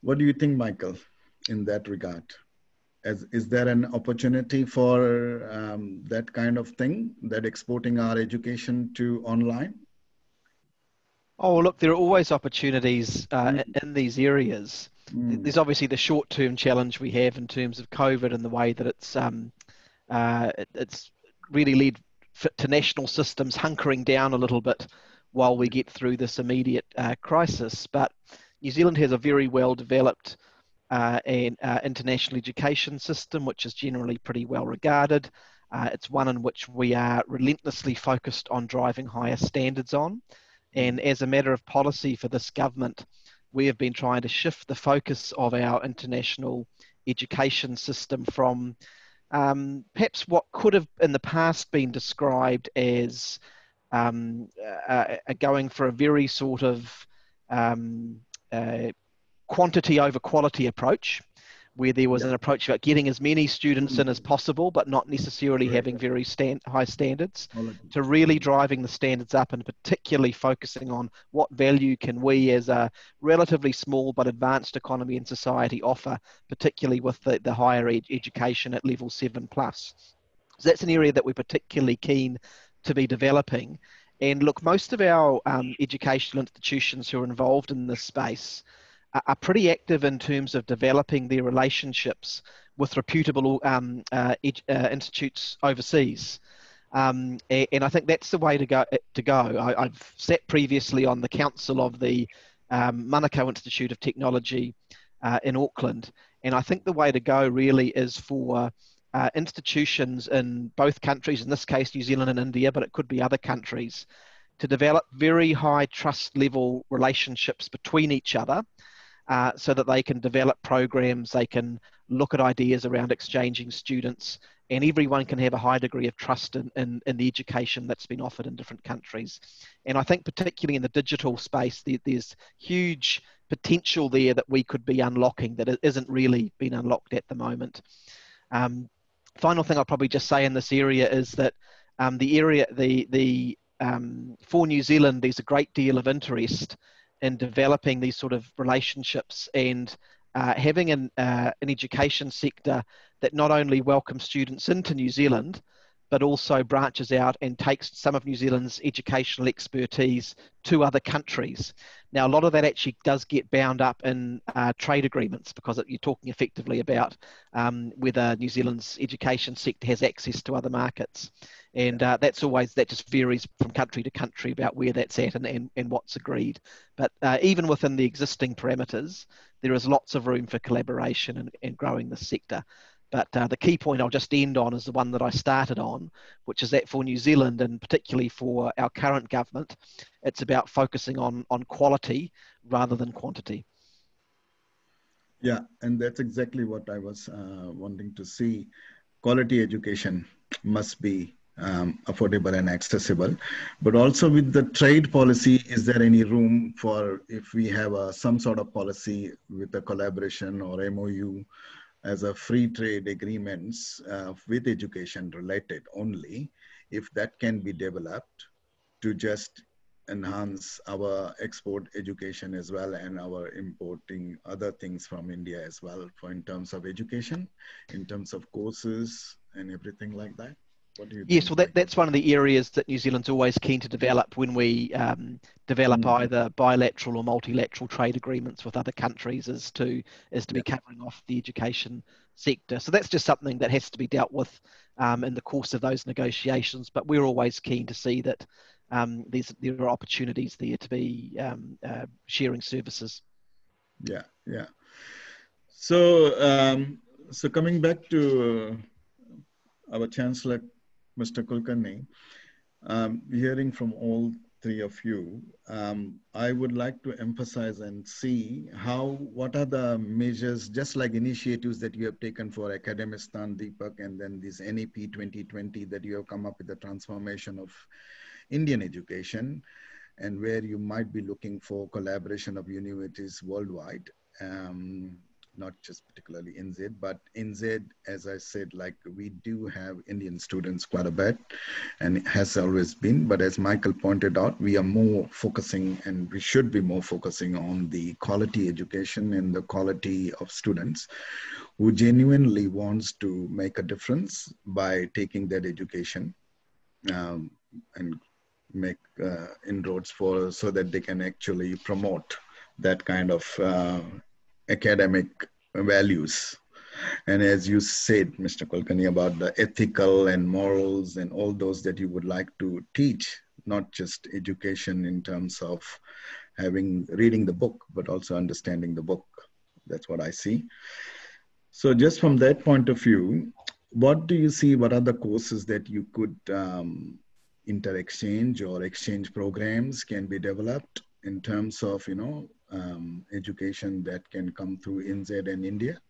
What do you think, Michael, in that regard? Is there an opportunity for that kind of thing, that exporting our education to online? Oh, look, there are always opportunities in these areas. There's obviously the short-term challenge we have in terms of COVID and the way that it's really led to national systems hunkering down a little bit while we get through this immediate crisis. But New Zealand has a very well-developed international education system, which is generally pretty well regarded. It's one in which we are relentlessly focused on driving higher standards on. And as a matter of policy for this government, we have been trying to shift the focus of our international education system from perhaps what could have in the past been described as going for a very sort of quantity over quality approach, where there was Yeah. an approach about getting as many students in as possible, but not necessarily Right. having very high standards, Quality. to really driving the standards up and particularly focusing on what value can we as a relatively small but advanced economy and society offer, particularly with the higher education at level 7 plus. So that's an area that we're particularly keen to be developing. And look, most of our educational institutions who are involved in this space are pretty active in terms of developing their relationships with reputable institutes overseas. And I think that's the way to go. I've sat previously on the council of the Manukau Institute of Technology in Auckland, and I think the way to go really is for institutions in both countries, in this case New Zealand and India, but it could be other countries, to develop very high trust level relationships between each other, so that they can develop programs, they can look at ideas around exchanging students, and everyone can have a high degree of trust in the education that's been offered in different countries. And I think particularly in the digital space, there's huge potential there that we could be unlocking that isn't really been unlocked at the moment. Final thing I'll probably just say in this area is that for New Zealand, there's a great deal of interest in developing these sort of relationships and having an education sector that not only welcomes students into New Zealand, but also branches out and takes some of New Zealand's educational expertise to other countries. Now, a lot of that actually does get bound up in trade agreements, because you're talking effectively about whether New Zealand's education sector has access to other markets. And that just varies from country to country about where that's at and what's agreed. But even within the existing parameters, there is lots of room for collaboration and growing the sector. But the key point I'll just end on is the one that I started on, which is that for New Zealand, and particularly for our current government, it's about focusing on quality rather than quantity. Yeah, and that's exactly what I was wanting to see. Quality education must be affordable and accessible, but also with the trade policy, is there any room for, if we have some sort of policy with a collaboration or MOU as a free trade agreements with education related only, if that can be developed to just enhance our export education as well, and our importing other things from India as well, for in terms of education, in terms of courses and everything like that? What do you Yes, think, well, Michael? that's one of the areas that New Zealand's always keen to develop when we develop either bilateral or multilateral trade agreements with other countries, is to be covering off the education sector. So that's just something that has to be dealt with in the course of those negotiations. But we're always keen to see that there are opportunities there to be sharing services. Yeah, yeah. So, so coming back to our Chancellor, Mr. Kulkarni, hearing from all three of you, I would like to emphasize and see what are the measures, just like initiatives that you have taken for Academistan, Deepak, and then this NEP 2020 that you have come up with the transformation of Indian education, and where you might be looking for collaboration of universities worldwide. Not just particularly NZ, but NZ, as I said, like we do have Indian students quite a bit, and it has always been. But as Michael pointed out, we are more focusing, and we should be more focusing on the quality education and the quality of students who genuinely wants to make a difference by taking that education and make inroads so that they can actually promote that kind of academic values. And as you said, Mr. Kulkarni, about the ethical and morals and all those that you would like to teach, not just education in terms of reading the book, but also understanding the book. That's what I see. So just from that point of view, what do you see, what are the courses that you could inter-exchange or exchange programs can be developed in terms of, education that can come through NZ and India,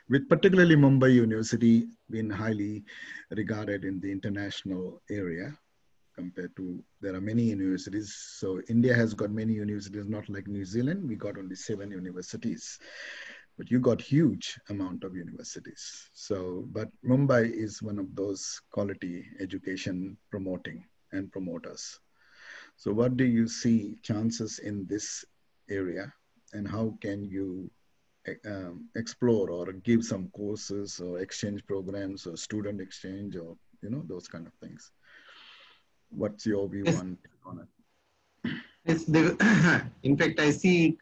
with particularly Mumbai University being highly regarded in the international area compared to, there are many universities. So India has got many universities, not like New Zealand. We got only 7 universities. but you got huge amount of universities. So, but Mumbai is one of those quality education promoting and promoters. So what do you see chances in this area, and how can you explore or give some courses or exchange programs or student exchange, or those kind of things? What's your view Yes. on it? Yes, in fact, I see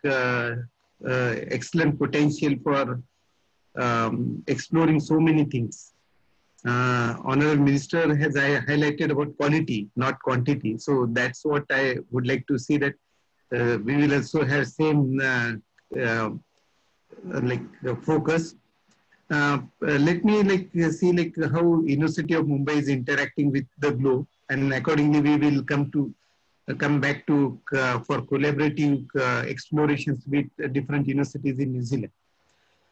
excellent potential for exploring so many things. Honorable Minister has highlighted about quality, not quantity. So that's what I would like to see, that we will also have same focus. Let me see how University of Mumbai is interacting with the globe, and accordingly we will come back to for collaborative explorations with different universities in New Zealand.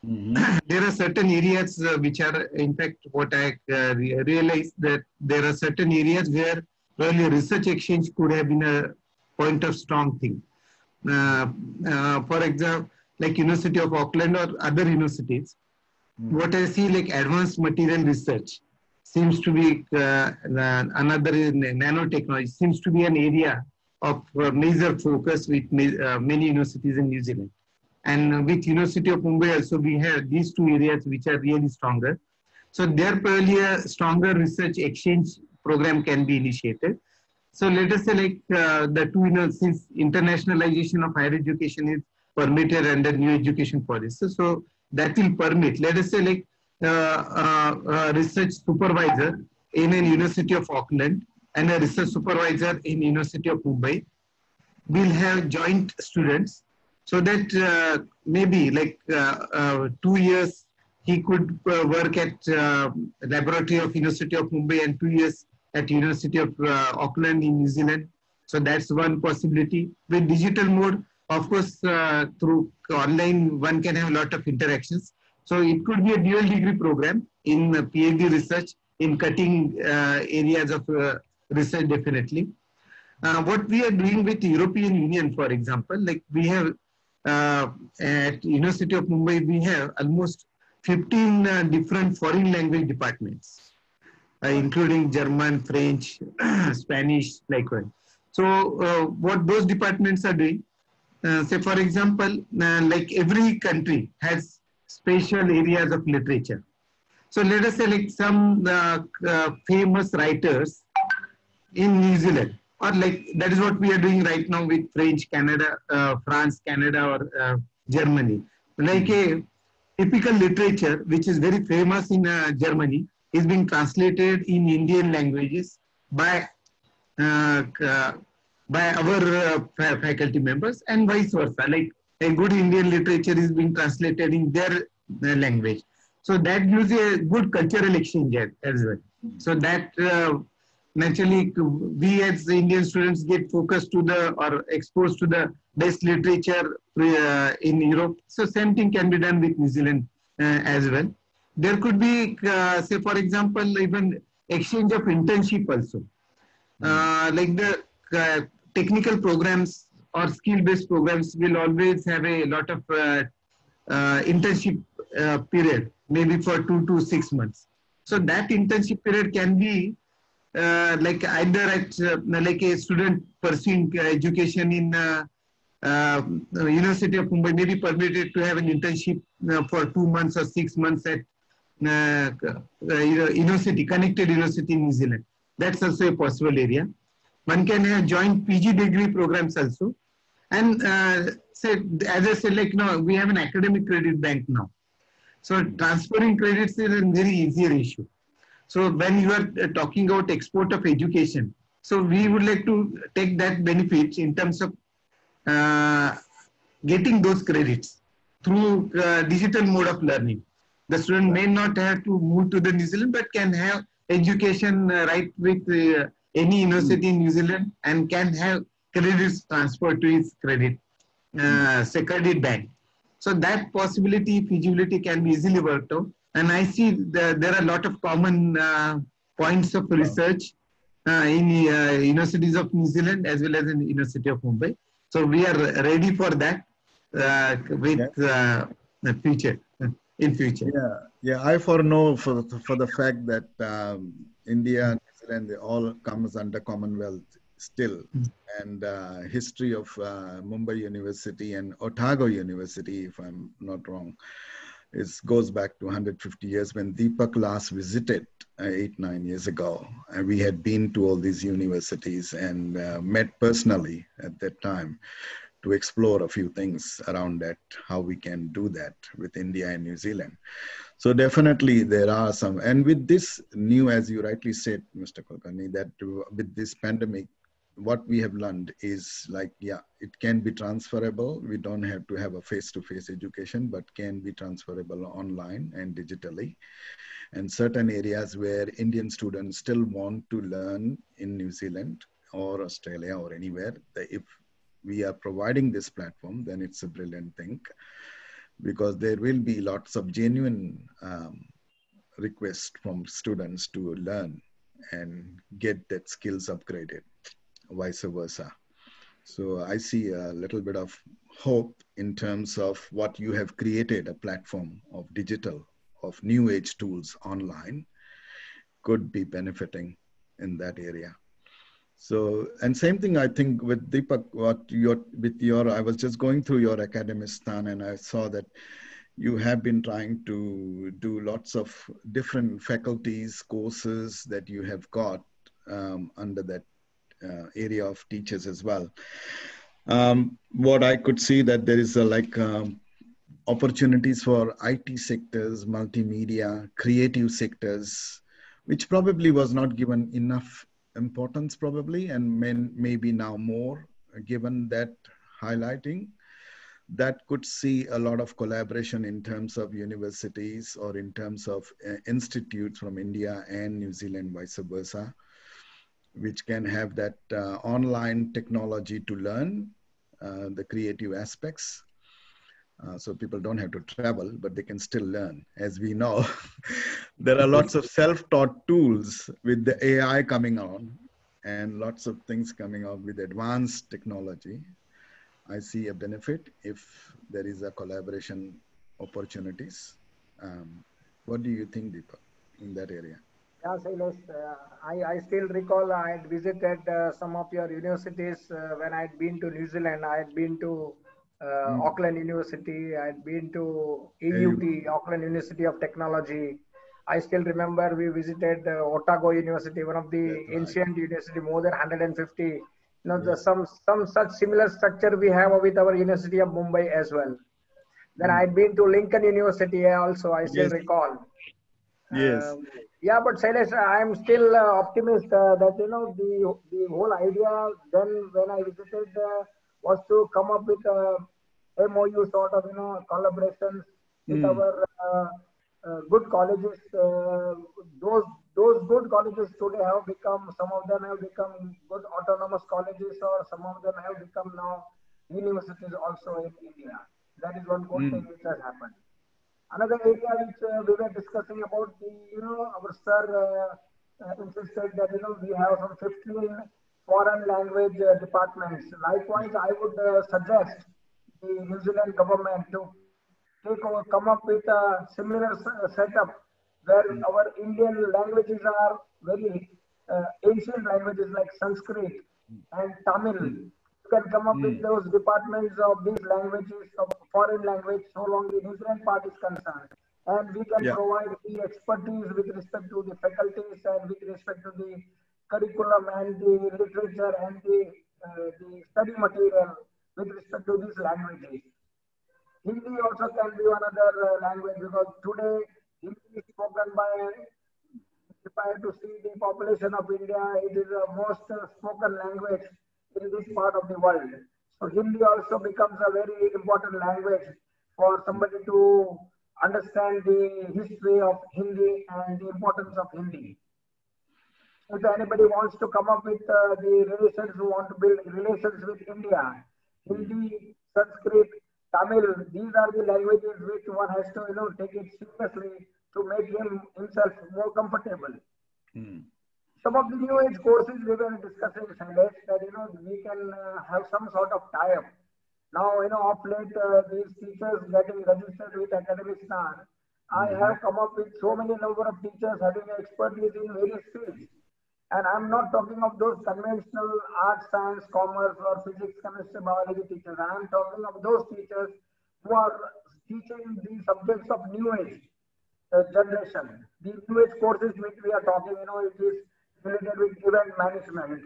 Mm-hmm. There are certain areas which are, in fact, what I realized, that there are certain areas where earlier research exchange could have been a point of strong thing. For example, like University of Auckland or other universities, what I see, like advanced material research seems to be another nanotechnology seems to be an area of major focus with many universities in New Zealand. And with University of Mumbai also, we have these two areas which are really stronger. So there probably a stronger research exchange program can be initiated. So let us say the two, since internationalization of higher education is permitted under new education policy, so that will permit, let us say research supervisor in a University of Auckland and a research supervisor in University of Mumbai will have joint students, so that maybe 2 years he could work at laboratory of University of Mumbai and 2 years at University of Auckland in New Zealand. So that's one possibility. With digital mode, of course, through online, one can have a lot of interactions. So it could be a dual degree program in PhD research in cutting areas of research, definitely. What we are doing with the European Union, for example, like we have at University of Mumbai, we have almost 15 different foreign language departments, including German, French, Spanish, likewise. So what those departments are doing, say for example, like every country has special areas of literature. So let us say like some famous writers in New Zealand, or like that is what we are doing right now with French, Canada, France, Canada, or Germany. Like a typical literature which is very famous in Germany is being translated in Indian languages by our faculty members, and vice versa. Like a good Indian literature is being translated in their language. So that gives a good cultural exchange as well. So that naturally, we as Indian students get focused to or exposed to the best literature in Europe. So same thing can be done with New Zealand as well. There could be, say for example, even exchange of internship also. Like the technical programs or skill-based programs will always have a lot of internship period, maybe for 2 to 6 months. So that internship period can be like either at like a student pursuing education in University of Mumbai may be permitted to have an internship for 2 months or 6 months at university, connected university in New Zealand. That's also a possible area. One can have joint PG degree programs also. And say, as I said, like we have an academic credit bank now. So transferring credits is a very easier issue. So when you are talking about export of education, so we would like to take that benefit in terms of getting those credits through digital mode of learning. The student may not have to move to the New Zealand, but can have education right with any university in New Zealand and can have credits transferred to his credit, say credit bank. So that possibility, feasibility can be easily worked out. And I see there are a lot of common points of research in universities of New Zealand as well as in the University of Mumbai. So we are ready for that with the future, in future. Yeah. I foreknow for the fact that India and New Zealand, they all comes under Commonwealth still, and history of Mumbai University and Otago University, if I'm not wrong, goes back to 150 years when Deepak last visited 8-9 years ago. And we had been to all these universities and met personally at that time to explore a few things around that, how we can do that with India and New Zealand. So definitely there are some, and with this new, as you rightly said, Mr. Kulkarni, that with this pandemic, what we have learned is like, it can be transferable. We don't have to have a face-to-face education, but can be transferable online and digitally. And certain areas where Indian students still want to learn in New Zealand or Australia or anywhere, if we are providing this platform, then it's a brilliant thing, because there will be lots of genuine requests from students to learn and get that skills upgraded, vice versa. So I see a little bit of hope in terms of what you have created, a platform of digital, of new age tools online, could be benefiting in that area. So, and same thing, I think with Deepak, I was just going through your Akademistan and I saw that you have been trying to do lots of different faculties, courses that you have got under that area of teachers as well. What I could see that there is opportunities for IT sectors, multimedia, creative sectors, which probably was not given enough importance probably, and maybe now more given that highlighting. That could see a lot of collaboration in terms of universities or in terms of institutes from India and New Zealand, vice versa, which can have that online technology to learn the creative aspects. So people don't have to travel, but they can still learn. As we know, there are lots of self-taught tools with the AI coming on and lots of things coming out with advanced technology. I see a benefit if there is a collaboration opportunities. What do you think, Deepak, in that area? Yeah, Silas, I still recall I had visited some of your universities when I had been to New Zealand. I had been to Auckland University. I had been to AUT, Auckland University of Technology. I still remember we visited Otago University, one of the ancient university, more than 150. You know, some such similar structure we have with our University of Mumbai as well. Then I had been to Lincoln University also. I still recall. Yes. Yeah, but Shailesh, I'm still optimist that the whole idea then when I visited was to come up with a MOU sort of collaborations with our good colleges. Those good colleges today have become, some of them have become good autonomous colleges, or some of them have become now universities also in India. That is one good thing which has happened. Another area which we were discussing about, our sir insisted that, we have some 15 foreign language departments. Likewise, I would suggest the New Zealand government to come up with a similar setup where our Indian languages are very ancient languages like Sanskrit and Tamil. You can come up with those departments of these languages, of foreign language, so long the New Zealand part is concerned. And we can provide the expertise with respect to the faculties and with respect to the curriculum and the literature and the study material with respect to these languages. Hindi also can be another language, because today Hindi is spoken by, if I have to see the population of India, it is the most spoken language in this part of the world. So Hindi also becomes a very important language for somebody to understand the history of Hindi and the importance of Hindi. If anybody wants to come up with the relations, who want to build relations with India, Hindi, Sanskrit, Tamil, these are the languages which one has to, take it seriously to make himself more comfortable. Some of the new age courses we were discussing, Sandesh, that, we can have some sort of tie-up Now, of late, these teachers getting registered with Academic Star, I have come up with so many number of teachers having expertise in various fields. And I'm not talking of those conventional arts, science, commerce, or physics, chemistry, biology teachers. I'm talking of those teachers who are teaching the subjects of new age generation. The new age courses which we are talking, it is related with event management.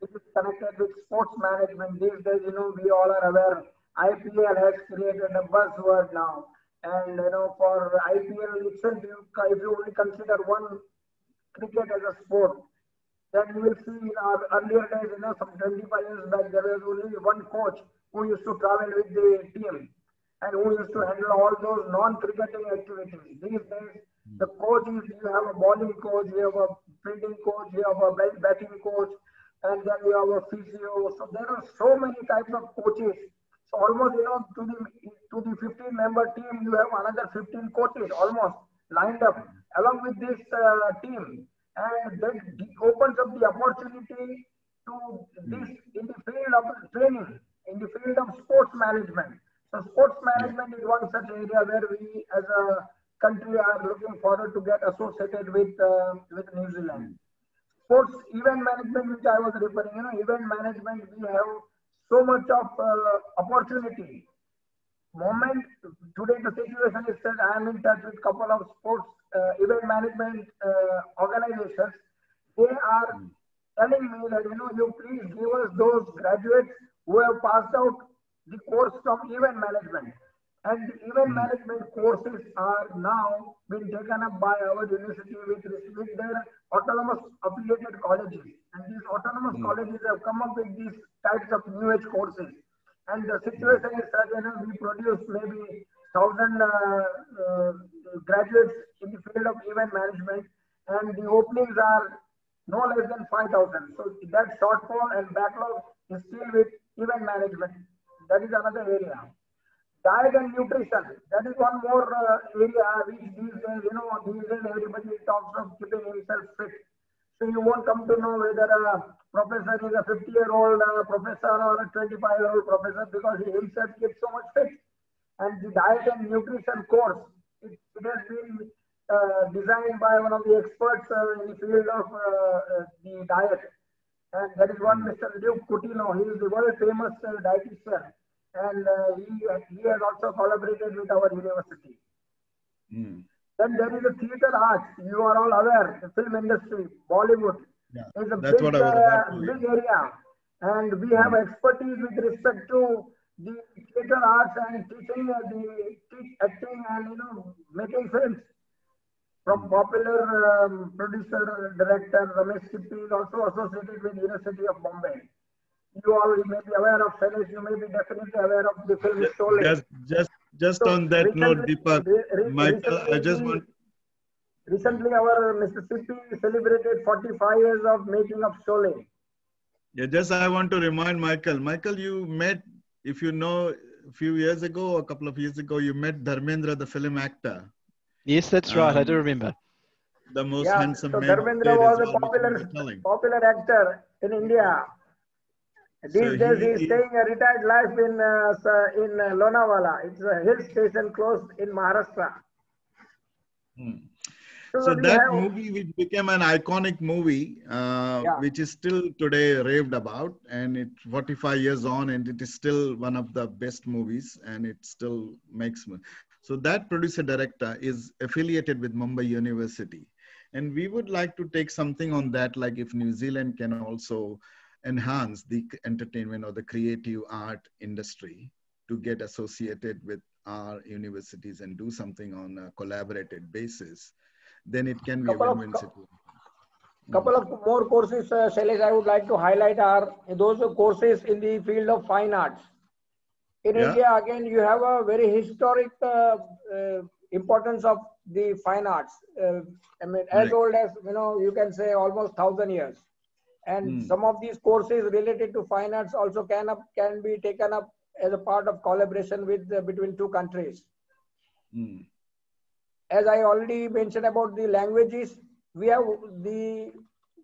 It is connected with sports management. These days, we all are aware IPL has created a buzzword now. And, for IPL itself, if you only consider one cricket as a sport, then you will see in our earlier days, some 25 years back, there was only one coach who used to travel with the team and who used to handle all those non-cricketing activities. These days, the coach is, you have a bowling coach, you have a fielding coach, you have a batting coach, and then you have a physio. So there are so many types of coaches. So almost, to the 15-member team, you have another 15 coaches almost lined up along with this team. And that opens up the opportunity to this in the field of training, in the field of sports management. So sports management is one such area where we as a country are looking forward to get associated with New Zealand. Sports event management, which I was referring, event management, we have so much of opportunity. Moment today the situation is that I am in touch with couple of sports event management organizations. They are telling me that you please give us those graduates who have passed out the course from event management. And the event management courses are now being taken up by our university with their autonomous affiliated colleges. And these autonomous colleges have come up with these types of new age courses. And the situation is such, we produce maybe 1,000 graduates in the field of event management, and the openings are no less than 5,000. So that shortfall and backlog is still with event management. That is another area. Diet and nutrition, that is one more area which these days, everybody talks of keeping himself fit. So you won't come to know whether a professor is a 50-year-old professor or a 25-year-old professor because he himself keeps so much fit. And the diet and nutrition course, it has been designed by one of the experts in the field of the diet. And that is one Mr. Deepak Mukadam. He is the world famous dietitian. And he has also collaborated with our university. Then there is the theatre arts. You are all aware, the film industry, Bollywood is a big area. And we have expertise with respect to the theatre arts and teaching, acting and making films. From popular producer, director, Ramesh Sippy is also associated with University of Bombay. You all may be aware of Shailesh, you may be definitely aware of the film Sholay. Just so on that note, Deepak, Michael, I just want... Recently, our Mr. Sippy celebrated 45 years of making of Sholay. Yeah, just I want to remind Michael. Michael, you met, if you know, a few years ago, a couple of years ago, you met Dharmendra, the film actor. Yes, that's right. I do remember. The most handsome man. Dharmendra was a popular actor in India. These days, he is staying a retired life in Lonavala. It's a hill station close in Maharashtra. So that movie, which became an iconic movie, which is still today raved about, and it's 45 years on, and it is still one of the best movies, and it still makes. So that producer director is affiliated with Mumbai University, and we would like to take something on that, like if New Zealand can also enhance the entertainment or the creative art industry to get associated with our universities and do something on a collaborated basis, then it can be a win-win situation. Couple of more courses, Shailesh, I would like to highlight are those courses in the field of fine arts. In India, again, you have a very historic importance of the fine arts. I mean, as old as, you can say almost 1,000 years. And some of these courses related to fine arts also can be taken up as a part of collaboration with between two countries. As I already mentioned about the languages, we have the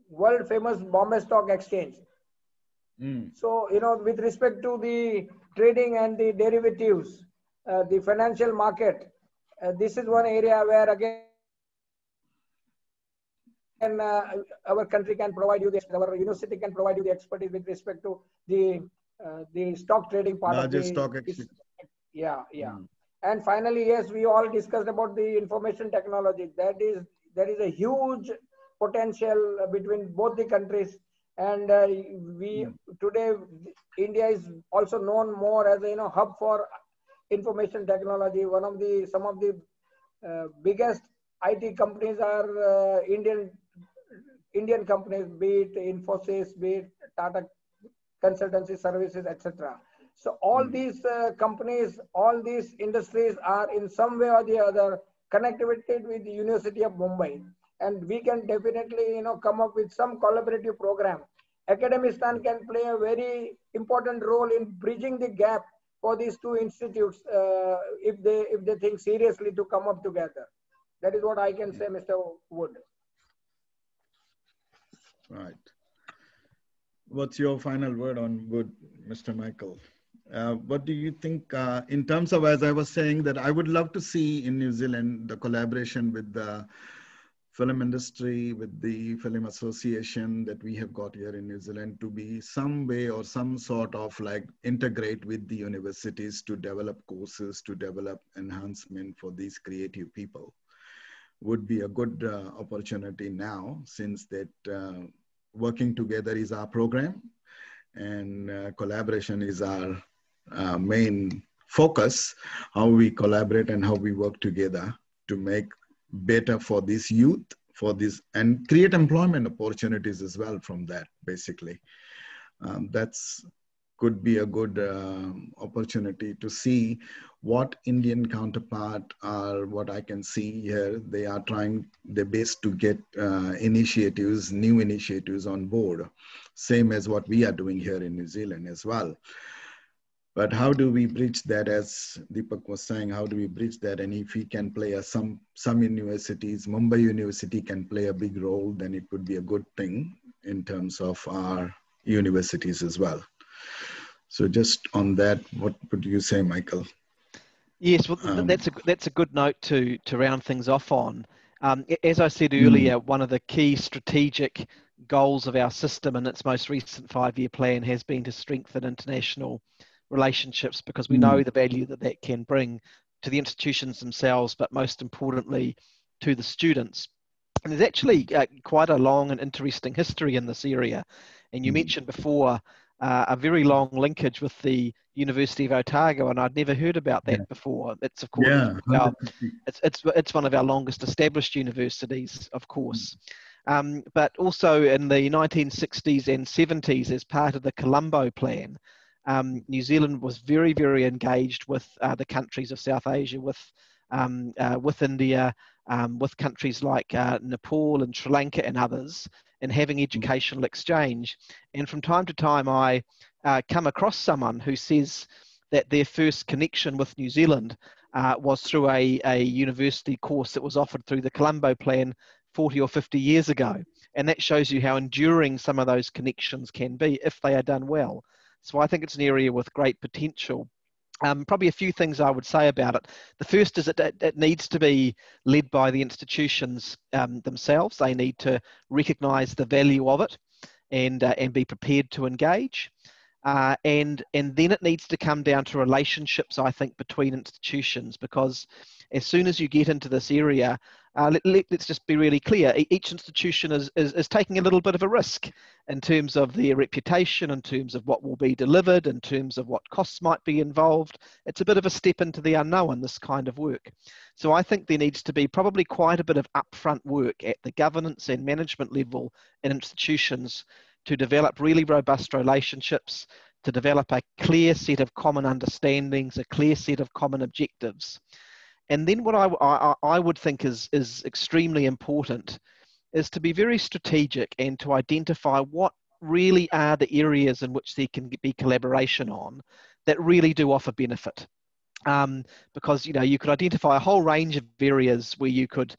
world famous Bombay Stock Exchange. So, with respect to the trading and the derivatives, the financial market, this is one area where again our country can provide you our university can provide you the expertise with respect to the stock trading part of Largest the stock exchange. yeah. And finally, yes, we all discussed about the information technology. There is a huge potential between both the countries, and we today India is also known more as a hub for information technology. Some of the biggest IT companies are Indian companies, be it Infosys, be it Tata Consultancy Services, etc. So all these companies, all these industries are in some way or the other connected with the University of Mumbai, and we can definitely come up with some collaborative program. Academistan can play a very important role in bridging the gap for these two institutes if they think seriously to come up together. That is what I can say, Mr. Wood. Right. What's your final word on Wood, Mr. Michael? What do you think in terms of, as I was saying, that I would love to see in New Zealand the collaboration with the film industry, with the film association that we have got here in New Zealand to be some way or some sort of like integrate with the universities to develop courses, to develop enhancement for these creative people would be a good opportunity now, since that working together is our program and collaboration is our main focus, how we collaborate and how we work together to make better for this youth, for this, and create employment opportunities as well from that, basically. That's could be a good opportunity to see what Indian counterpart are, what I can see here. They are trying their best to get initiatives, new initiatives on board, same as what we are doing here in New Zealand as well. But how do we bridge that, as Deepak was saying, how do we bridge that? And if we can play some universities, Mumbai University can play a big role, then it would be a good thing in terms of our universities as well. So just on that, what would you say, Michael? Yes, well, that's a good note to round things off on. As I said earlier, one of the key strategic goals of our system in its most recent 5-year plan has been to strengthen international relationships, because we know the value that that can bring to the institutions themselves, but most importantly to the students. And there's actually quite a long and interesting history in this area. And you mentioned before a very long linkage with the University of Otago, and I'd never heard about that before. It's of course it's one of our longest established universities, of course. But also in the 1960s and 70s, as part of the Colombo Plan, New Zealand was very, very engaged with the countries of South Asia, with India, with countries like Nepal and Sri Lanka and others, and having educational exchange. And from time to time, I come across someone who says that their first connection with New Zealand was through a university course that was offered through the Colombo Plan 40 or 50 years ago. And that shows you how enduring some of those connections can be if they are done well. So I think it's an area with great potential. Probably a few things I would say about it. The first is that it needs to be led by the institutions themselves. They need to recognise the value of it and be prepared to engage. And then it needs to come down to relationships, I think, between institutions, because as soon as you get into this area, let's just be really clear, each institution is taking a little bit of a risk in terms of their reputation, in terms of what will be delivered, in terms of what costs might be involved. It's a bit of a step into the unknown, this kind of work. So I think there needs to be probably quite a bit of upfront work at the governance and management level in institutions to develop really robust relationships, to develop a clear set of common understandings, a clear set of common objectives. And then what I would think is extremely important is to be very strategic and to identify what really are the areas in which there can be collaboration on that really do offer benefit. Because you could identify a whole range of areas where you could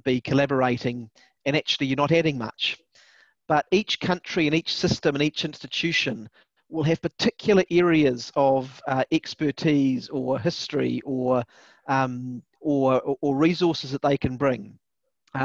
be collaborating and actually you're not adding much. but each country and each system and each institution will have particular areas of expertise or history or resources that they can bring.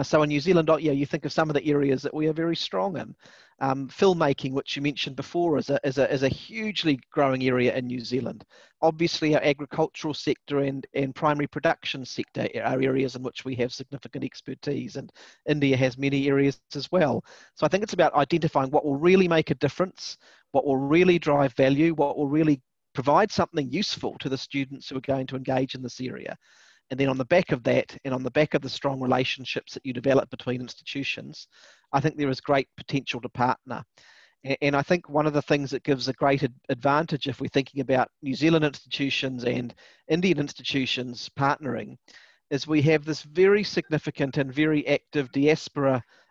So in New Zealand, yeah, you think of some of the areas that we are very strong in. Filmmaking, which you mentioned before, is a hugely growing area in New Zealand. Obviously, our agricultural sector and primary production sector are areas in which we have significant expertise, and India has many areas as well. So I think it's about identifying what will really make a difference, what will really drive value, what will really provide something useful to the students who are going to engage in this area. And then on the back of that, and on the back of the strong relationships that you develop between institutions, I think there is great potential to partner. And I think one of the things that gives a great advantage if we're thinking about New Zealand institutions and Indian institutions partnering is we have this very significant and very active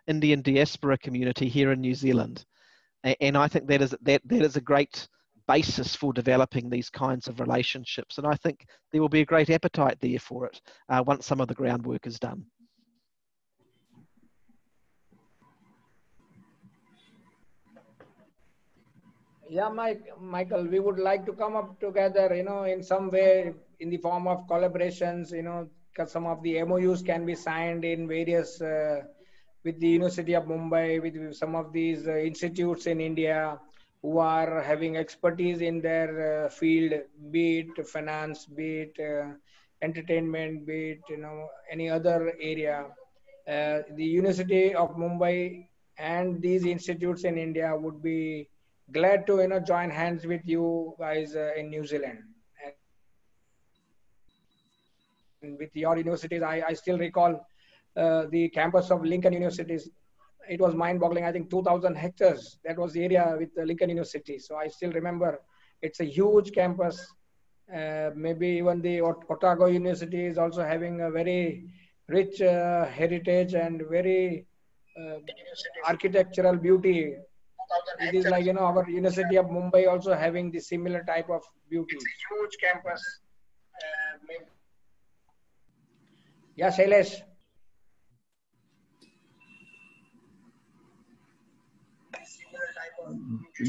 Indian diaspora community here in New Zealand. And I think that is a great basis for developing these kinds of relationships. And I think there will be a great appetite there for it once some of the groundwork is done. Yeah, Michael, we would like to come up together, in some way in the form of collaborations, because some of the MOUs can be signed in various, with the University of Mumbai, with some of these institutes in India who are having expertise in their field, be it finance, be it entertainment, be it, any other area. The University of Mumbai and these institutes in India would be glad to join hands with you guys in New Zealand and with your universities. I still recall the campus of Lincoln Universities. It was mind-boggling. I think 2,000 hectares. That was the area with the Lincoln University. So I still remember it's a huge campus. Maybe even the Otago University is also having a very rich heritage and very architectural beauty. It is like, our University of Mumbai also having the similar type of beauty. Huge campus. Yeah, Shailesh.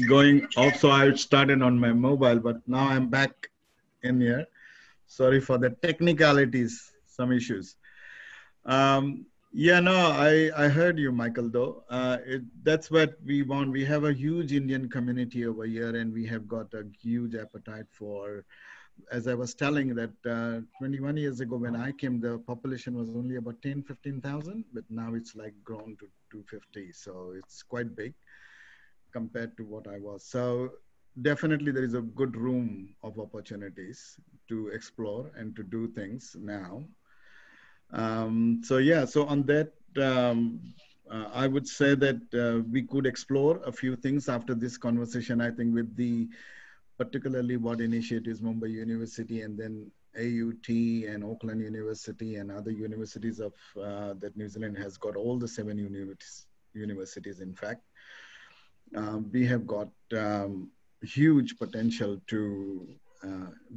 Going off, so I started on my mobile, but now I'm back in here. Sorry for the technicalities, some issues. Yeah, no, I heard you, Michael, though. That's what we want. We have a huge Indian community over here, and we have got a huge appetite for, as I was telling that 21 years ago when I came, the population was only about 10, 15,000, but now it's like grown to 250. So it's quite big compared to what I was. So definitely there is a good room of opportunities to explore and to do things now. So yeah, so on that, I would say that we could explore a few things after this conversation. I think with the particularly what initiatives Mumbai University and then AUT and Auckland University and other universities of that New Zealand has got, all the 7 universities in fact. We have got huge potential to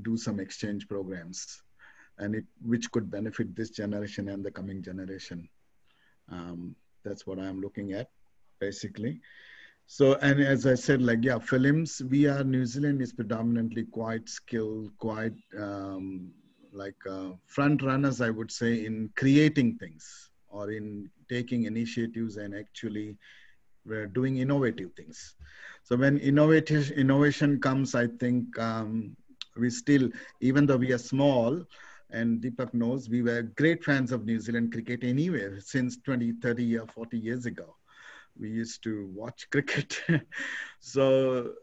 do some exchange programs, and which could benefit this generation and the coming generation. That's what I'm looking at, basically. So, and as I said, like, yeah, films, New Zealand is predominantly quite skilled, quite front runners, I would say, in creating things or in taking initiatives and actually we're doing innovative things. So when innovation comes, I think we still, even though we are small, and Deepak knows, we were great fans of New Zealand cricket anyway, since 20, 30 or 40 years ago. We used to watch cricket. So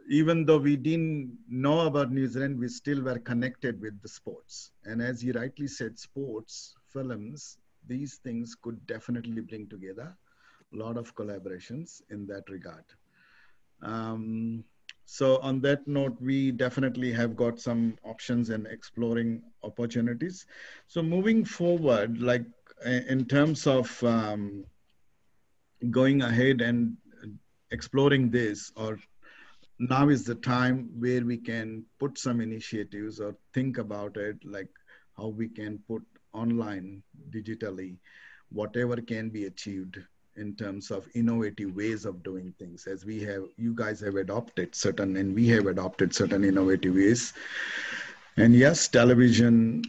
even though we didn't know about New Zealand, we still were connected with the sports. And as you rightly said, sports, films, these things could definitely bring together a lot of collaborations in that regard. So on that note, we definitely have got some options and exploring opportunities. So moving forward, like in terms of going ahead and exploring this, or now is the time where we can put some initiatives or think about it, like how we can put online digitally whatever can be achieved in terms of innovative ways of doing things, as you guys have adopted certain, and we have adopted certain innovative ways. And yes, television,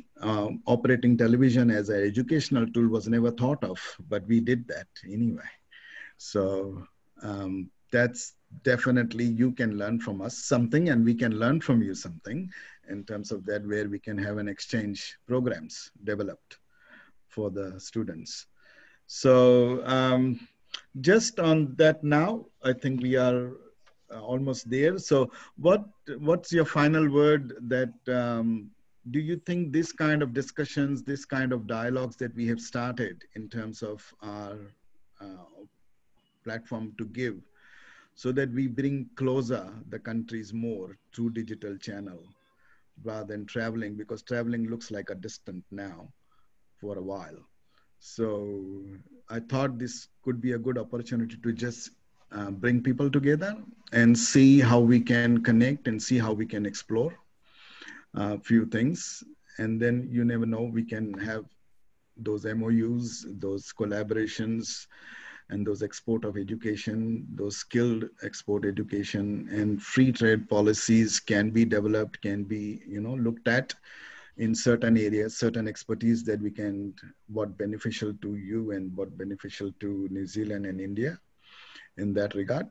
operating television as an educational tool was never thought of, but we did that anyway. So that's definitely, you can learn from us something and we can learn from you something in terms of that, where we can have an exchange programs developed for the students. So just on that now, I think we are almost there. So what's your final word that do you think this kind of discussions, this kind of dialogues that we have started in terms of our platform to give, so that we bring closer the countries more through digital channel rather than traveling, because traveling looks like a distant now for a while. So I thought this could be a good opportunity to just bring people together and see how we can connect and see how we can explore a few things. And then you never know, we can have those MOUs, those collaborations, and those export of education, those skilled export education and free trade policies can be developed, can be, looked at in certain areas, certain expertise that we can, what beneficial to you and what beneficial to New Zealand and India in that regard.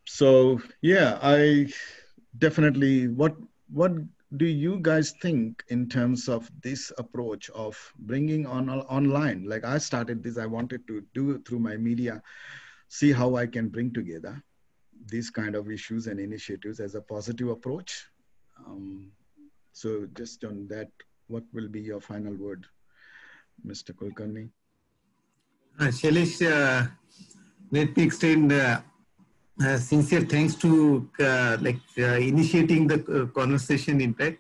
So yeah, I definitely, what do you guys think in terms of this approach of bringing online? Like I started this, I wanted to do it through my media, see how I can bring together these kind of issues and initiatives as a positive approach. So just on that, what will be your final word, Mr. Kulkarni? Shailesh, let me extend sincere thanks to initiating the conversation. In fact,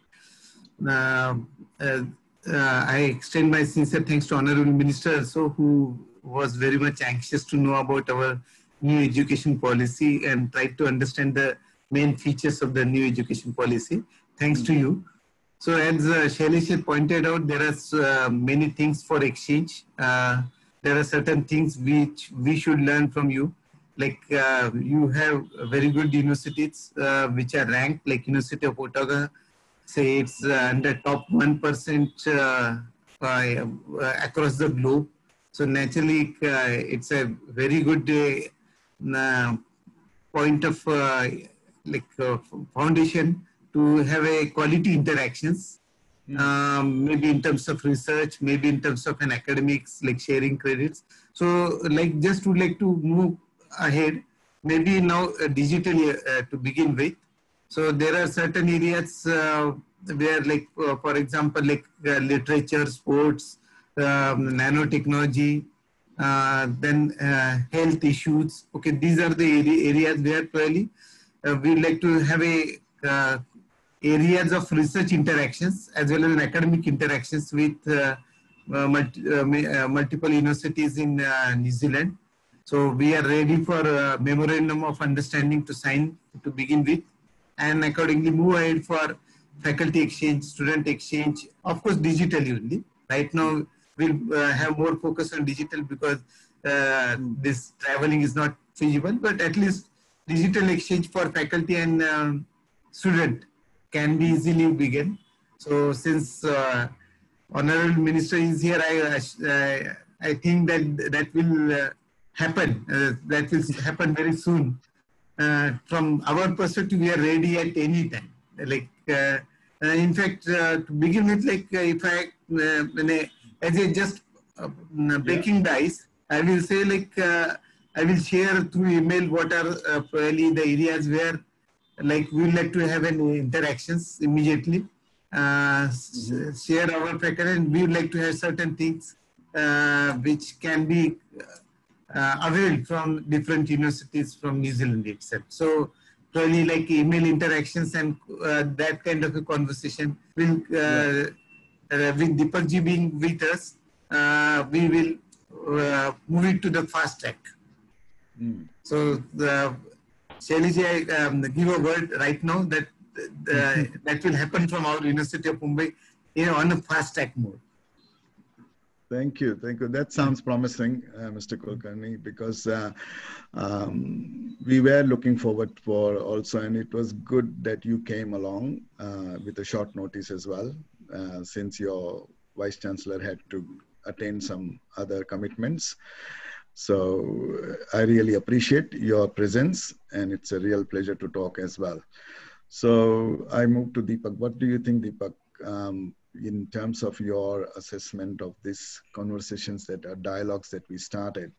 I extend my sincere thanks to Honorable Minister also, who was very much anxious to know about our new education policy and tried to understand the main features of the new education policy. Thanks to you. So as Shailesh had pointed out, there are many things for exchange. There are certain things which we should learn from you. Like you have very good universities which are ranked, like University of Ottawa, say it's under top 1% across the globe. So naturally, it's a very good point of foundation to have a quality interactions, maybe in terms of research, maybe in terms of an academics, like sharing credits. So like just would like to move ahead, maybe now digitally to begin with. So there are certain areas where like, for example, like literature, sports, nanotechnology, then health issues. Okay, these are the areas where probably we like to have a areas of research interactions as well as academic interactions with multiple universities in New Zealand. So we are ready for a memorandum of understanding to sign to begin with, and accordingly move ahead for faculty exchange, student exchange, of course digitally only. Right now we'll have more focus on digital because this traveling is not feasible, but at least digital exchange for faculty and student can be easily begin. So since Honorable Minister is here, I think that will happen. That will happen very soon. From our perspective, we are ready at any time. Like in fact, to begin with, like if I as a just breaking the ice, I will say like I will share through email what are probably the areas where like we would like to have an interactions immediately. Share our faculty, and we would like to have certain things which can be availed from different universities from New Zealand itself. So probably like email interactions and that kind of a conversation will with Deepak ji being with us, we will move it to the fast track. So the Shailesh, I give a word right now that that will happen from our University of Mumbai on a fast track mode. Thank you. Thank you. That sounds promising, Mr. Kulkarni, because we were looking forward for also, and it was good that you came along with a short notice as well, since your Vice Chancellor had to attend some other commitments. So I really appreciate your presence, and it's a real pleasure to talk as well. So I move to Deepak. What do you think, Deepak, in terms of your assessment of these conversations that are dialogues that we started?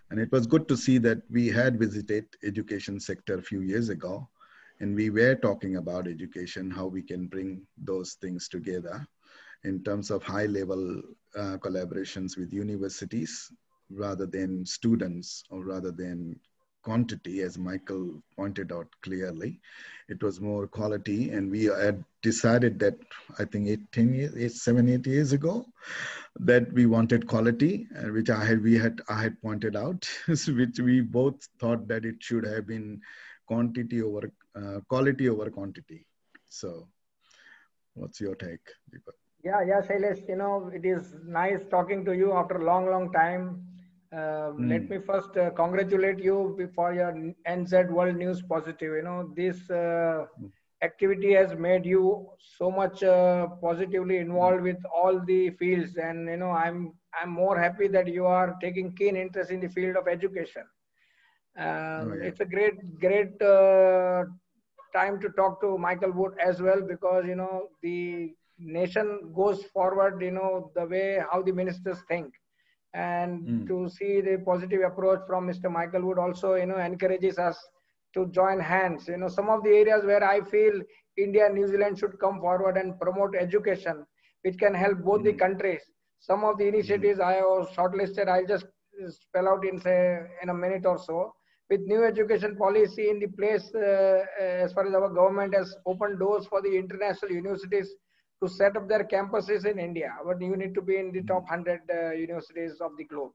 And it was good to see that we had visited education sector a few years ago, and we were talking about education, how we can bring those things together in terms of high level collaborations with universities rather than students or rather than quantity, as Michael pointed out clearly. It was more quality, and we had decided that I think 7, 8 years ago that we wanted quality, which I had pointed out, which we both thought that it should have been quantity over quality over quantity. So, what's your take, Deepak? Yeah, Shailesh, it is nice talking to you after a long time. Let me first congratulate you for your Nzworldnews Positive. This activity has made you so much positively involved with all the fields, and I'm more happy that you are taking keen interest in the field of education. It's a great time to talk to Michael Wood as well, because the nation goes forward the way how the ministers think, and to see the positive approach from Mr. Michael Wood also encourages us to join hands. Some of the areas where I feel India and New Zealand should come forward and promote education, which can help both the countries. Some of the initiatives I have shortlisted, I'll just spell out in a minute or so. With new education policy in the place, as far as our government has opened doors for the international universities to set up their campuses in India, but you need to be in the top 100 universities of the globe.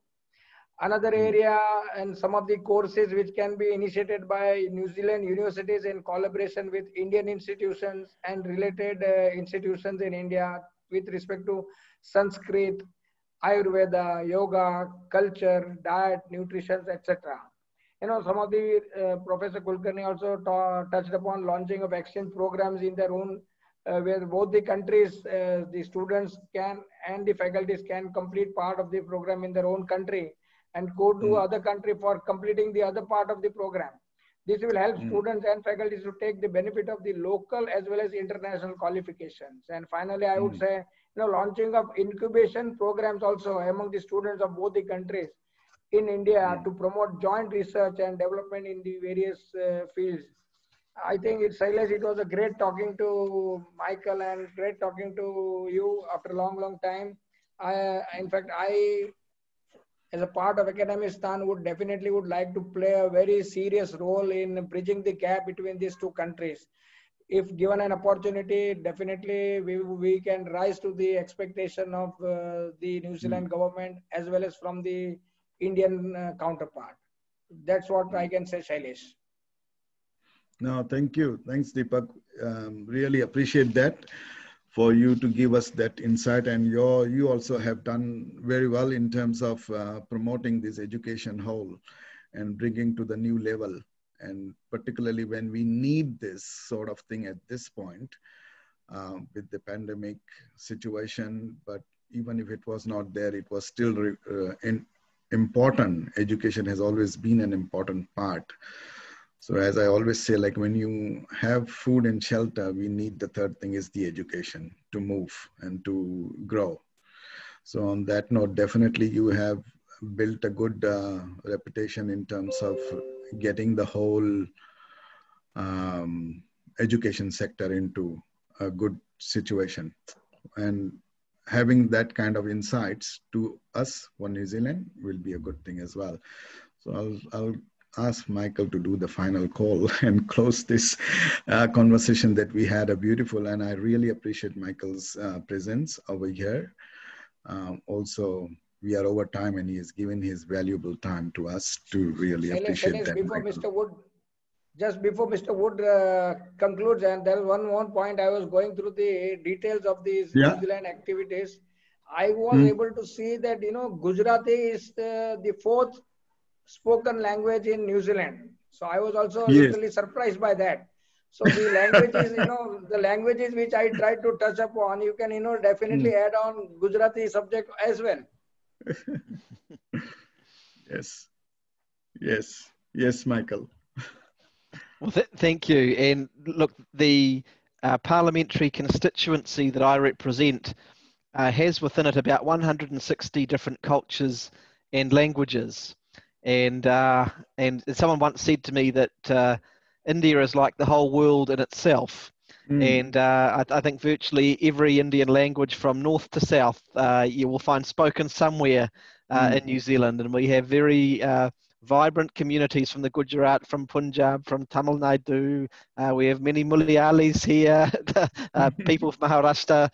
Another area, and some of the courses which can be initiated by New Zealand universities in collaboration with Indian institutions and related institutions in India with respect to Sanskrit, Ayurveda, yoga, culture, diet, nutrition, etc. Some of the Professor Kulkarni also touched upon launching of exchange programs in their own, where both the countries, the students can and the faculties can complete part of the program in their own country and go to other country for completing the other part of the program. This will help students and faculties to take the benefit of the local as well as international qualifications. And finally, I would say, launching of incubation programs also among the students of both the countries in India to promote joint research and development in the various fields. I think Silas, it was a great talking to Michael and great talking to you after a long time. In fact, as a part of Academistan, would like to play a very serious role in bridging the gap between these two countries. If given an opportunity, definitely we can rise to the expectation of the New Zealand government as well as from the Indian counterpart. That's what I can say, Shailesh. No, thank you. Thanks, Deepak. Really appreciate that for you to give us that insight. And you also have done very well in terms of promoting this education whole and bringing to the new level. And particularly when we need this sort of thing at this point with the pandemic situation, but even if it was not there, it was still important. Education has always been an important part. So as I always say, like when you have food and shelter, we need the third thing is the education to move and to grow. So on that note, definitely you have built a good reputation in terms of getting the whole education sector into a good situation. And having that kind of insights to us for New Zealand will be a good thing as well. So I'll ask Michael to do the final call and close this conversation that we had a beautiful, and I really appreciate Michael's presence over here. Also, we are over time and he has given his valuable time to us to really appreciate that. Before Mr. Wood, just before Mr. Wood concludes, and there is one more point, I was going through the details of these New Zealand activities. I was able to see that, Gujarati is the fourth spoken language in New Zealand. So I was also Yes. literally surprised by that. So the languages, the languages which I tried to touch upon, you can, definitely add on Gujarati subject as well. Yes. Yes. Yes, Michael. Well, thank you. And look, the parliamentary constituency that I represent has within it about 160 different cultures and languages. And someone once said to me that India is like the whole world in itself. And I think virtually every Indian language from north to south you will find spoken somewhere in New Zealand. And we have very vibrant communities from the Gujarat, from Punjab, from Tamil Nadu. We have many Malayalis here, people from Maharashtra,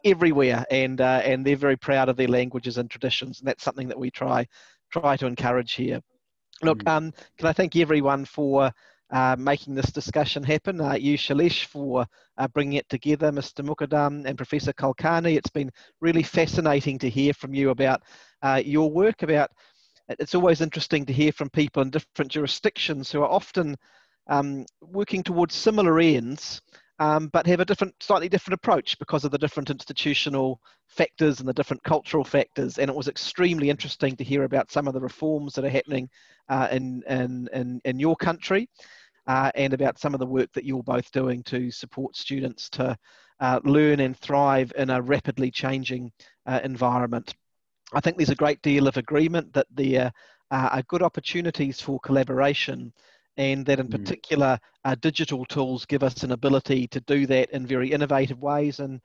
everywhere, and they're very proud of their languages and traditions, and that's something that we try to encourage here. Look, can I thank everyone for making this discussion happen? You, Shailesh, for bringing it together, Mr. Mukadam and Professor Kulkarni. It's been really fascinating to hear from you about your work. It's always interesting to hear from people in different jurisdictions who are often working towards similar ends, but have a slightly different approach because of the different institutional factors and the different cultural factors. And it was extremely interesting to hear about some of the reforms that are happening in your country, and about some of the work that you're both doing to support students to learn and thrive in a rapidly changing environment. I think there's a great deal of agreement that there are good opportunities for collaboration, and that in particular digital tools give us an ability to do that in very innovative ways, and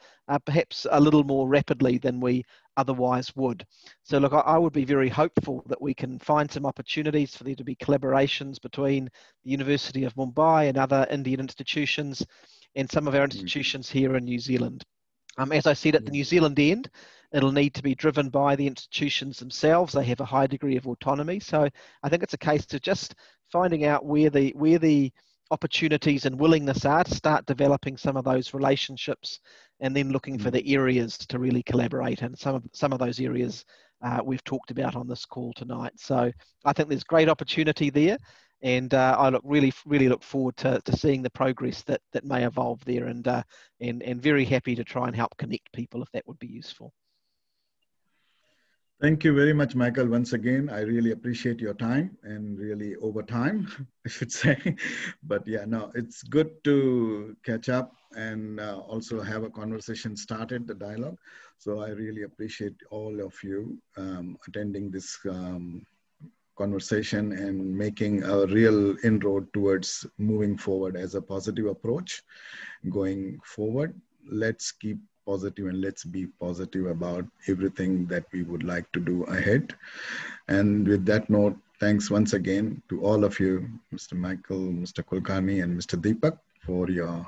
perhaps a little more rapidly than we otherwise would. So look, I would be very hopeful that we can find some opportunities for there to be collaborations between the University of Mumbai and other Indian institutions and some of our institutions here in New Zealand. As I said, at the New Zealand end, it'll need to be driven by the institutions themselves. They have a high degree of autonomy. So I think it's a case of just finding out where the opportunities and willingness are to start developing some of those relationships, and then looking for the areas to really collaborate. And some of those areas we've talked about on this call tonight. So I think there's great opportunity there. And I really look forward to seeing the progress that may evolve there, and very happy to try and help connect people if that would be useful. Thank you very much, Michael. Once again, I really appreciate your time, and really over time, I should say. But yeah, no, it's good to catch up and also have a conversation started, the dialogue. So I really appreciate all of you attending this conversation and making a real inroad towards moving forward as a positive approach going forward. Let's keep positive and let's be positive about everything that we would like to do ahead. And with that note, thanks once again to all of you, Mr. Michael, Mr. Kulkarni, and Mr. Deepak, for your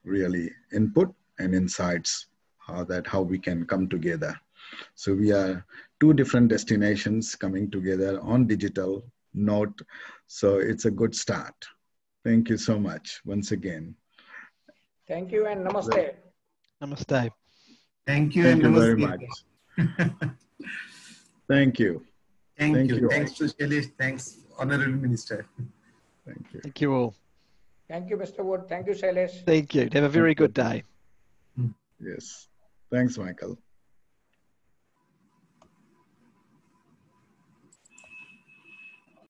really input and insights how we can come together. So we are two different destinations coming together on digital note. So it's a good start. Thank you so much once again. Thank you and namaste. Namaste. Thank you. Thank and you very namaste. much. Thank you. Thank you. all. Thanks to Shailesh. Thanks, Honorable Minister. Thank you. Thank you all. Thank you, Mr. Wood. Thank you, Shailesh. Thank you. Have a very good day. Yes. Thanks, Michael.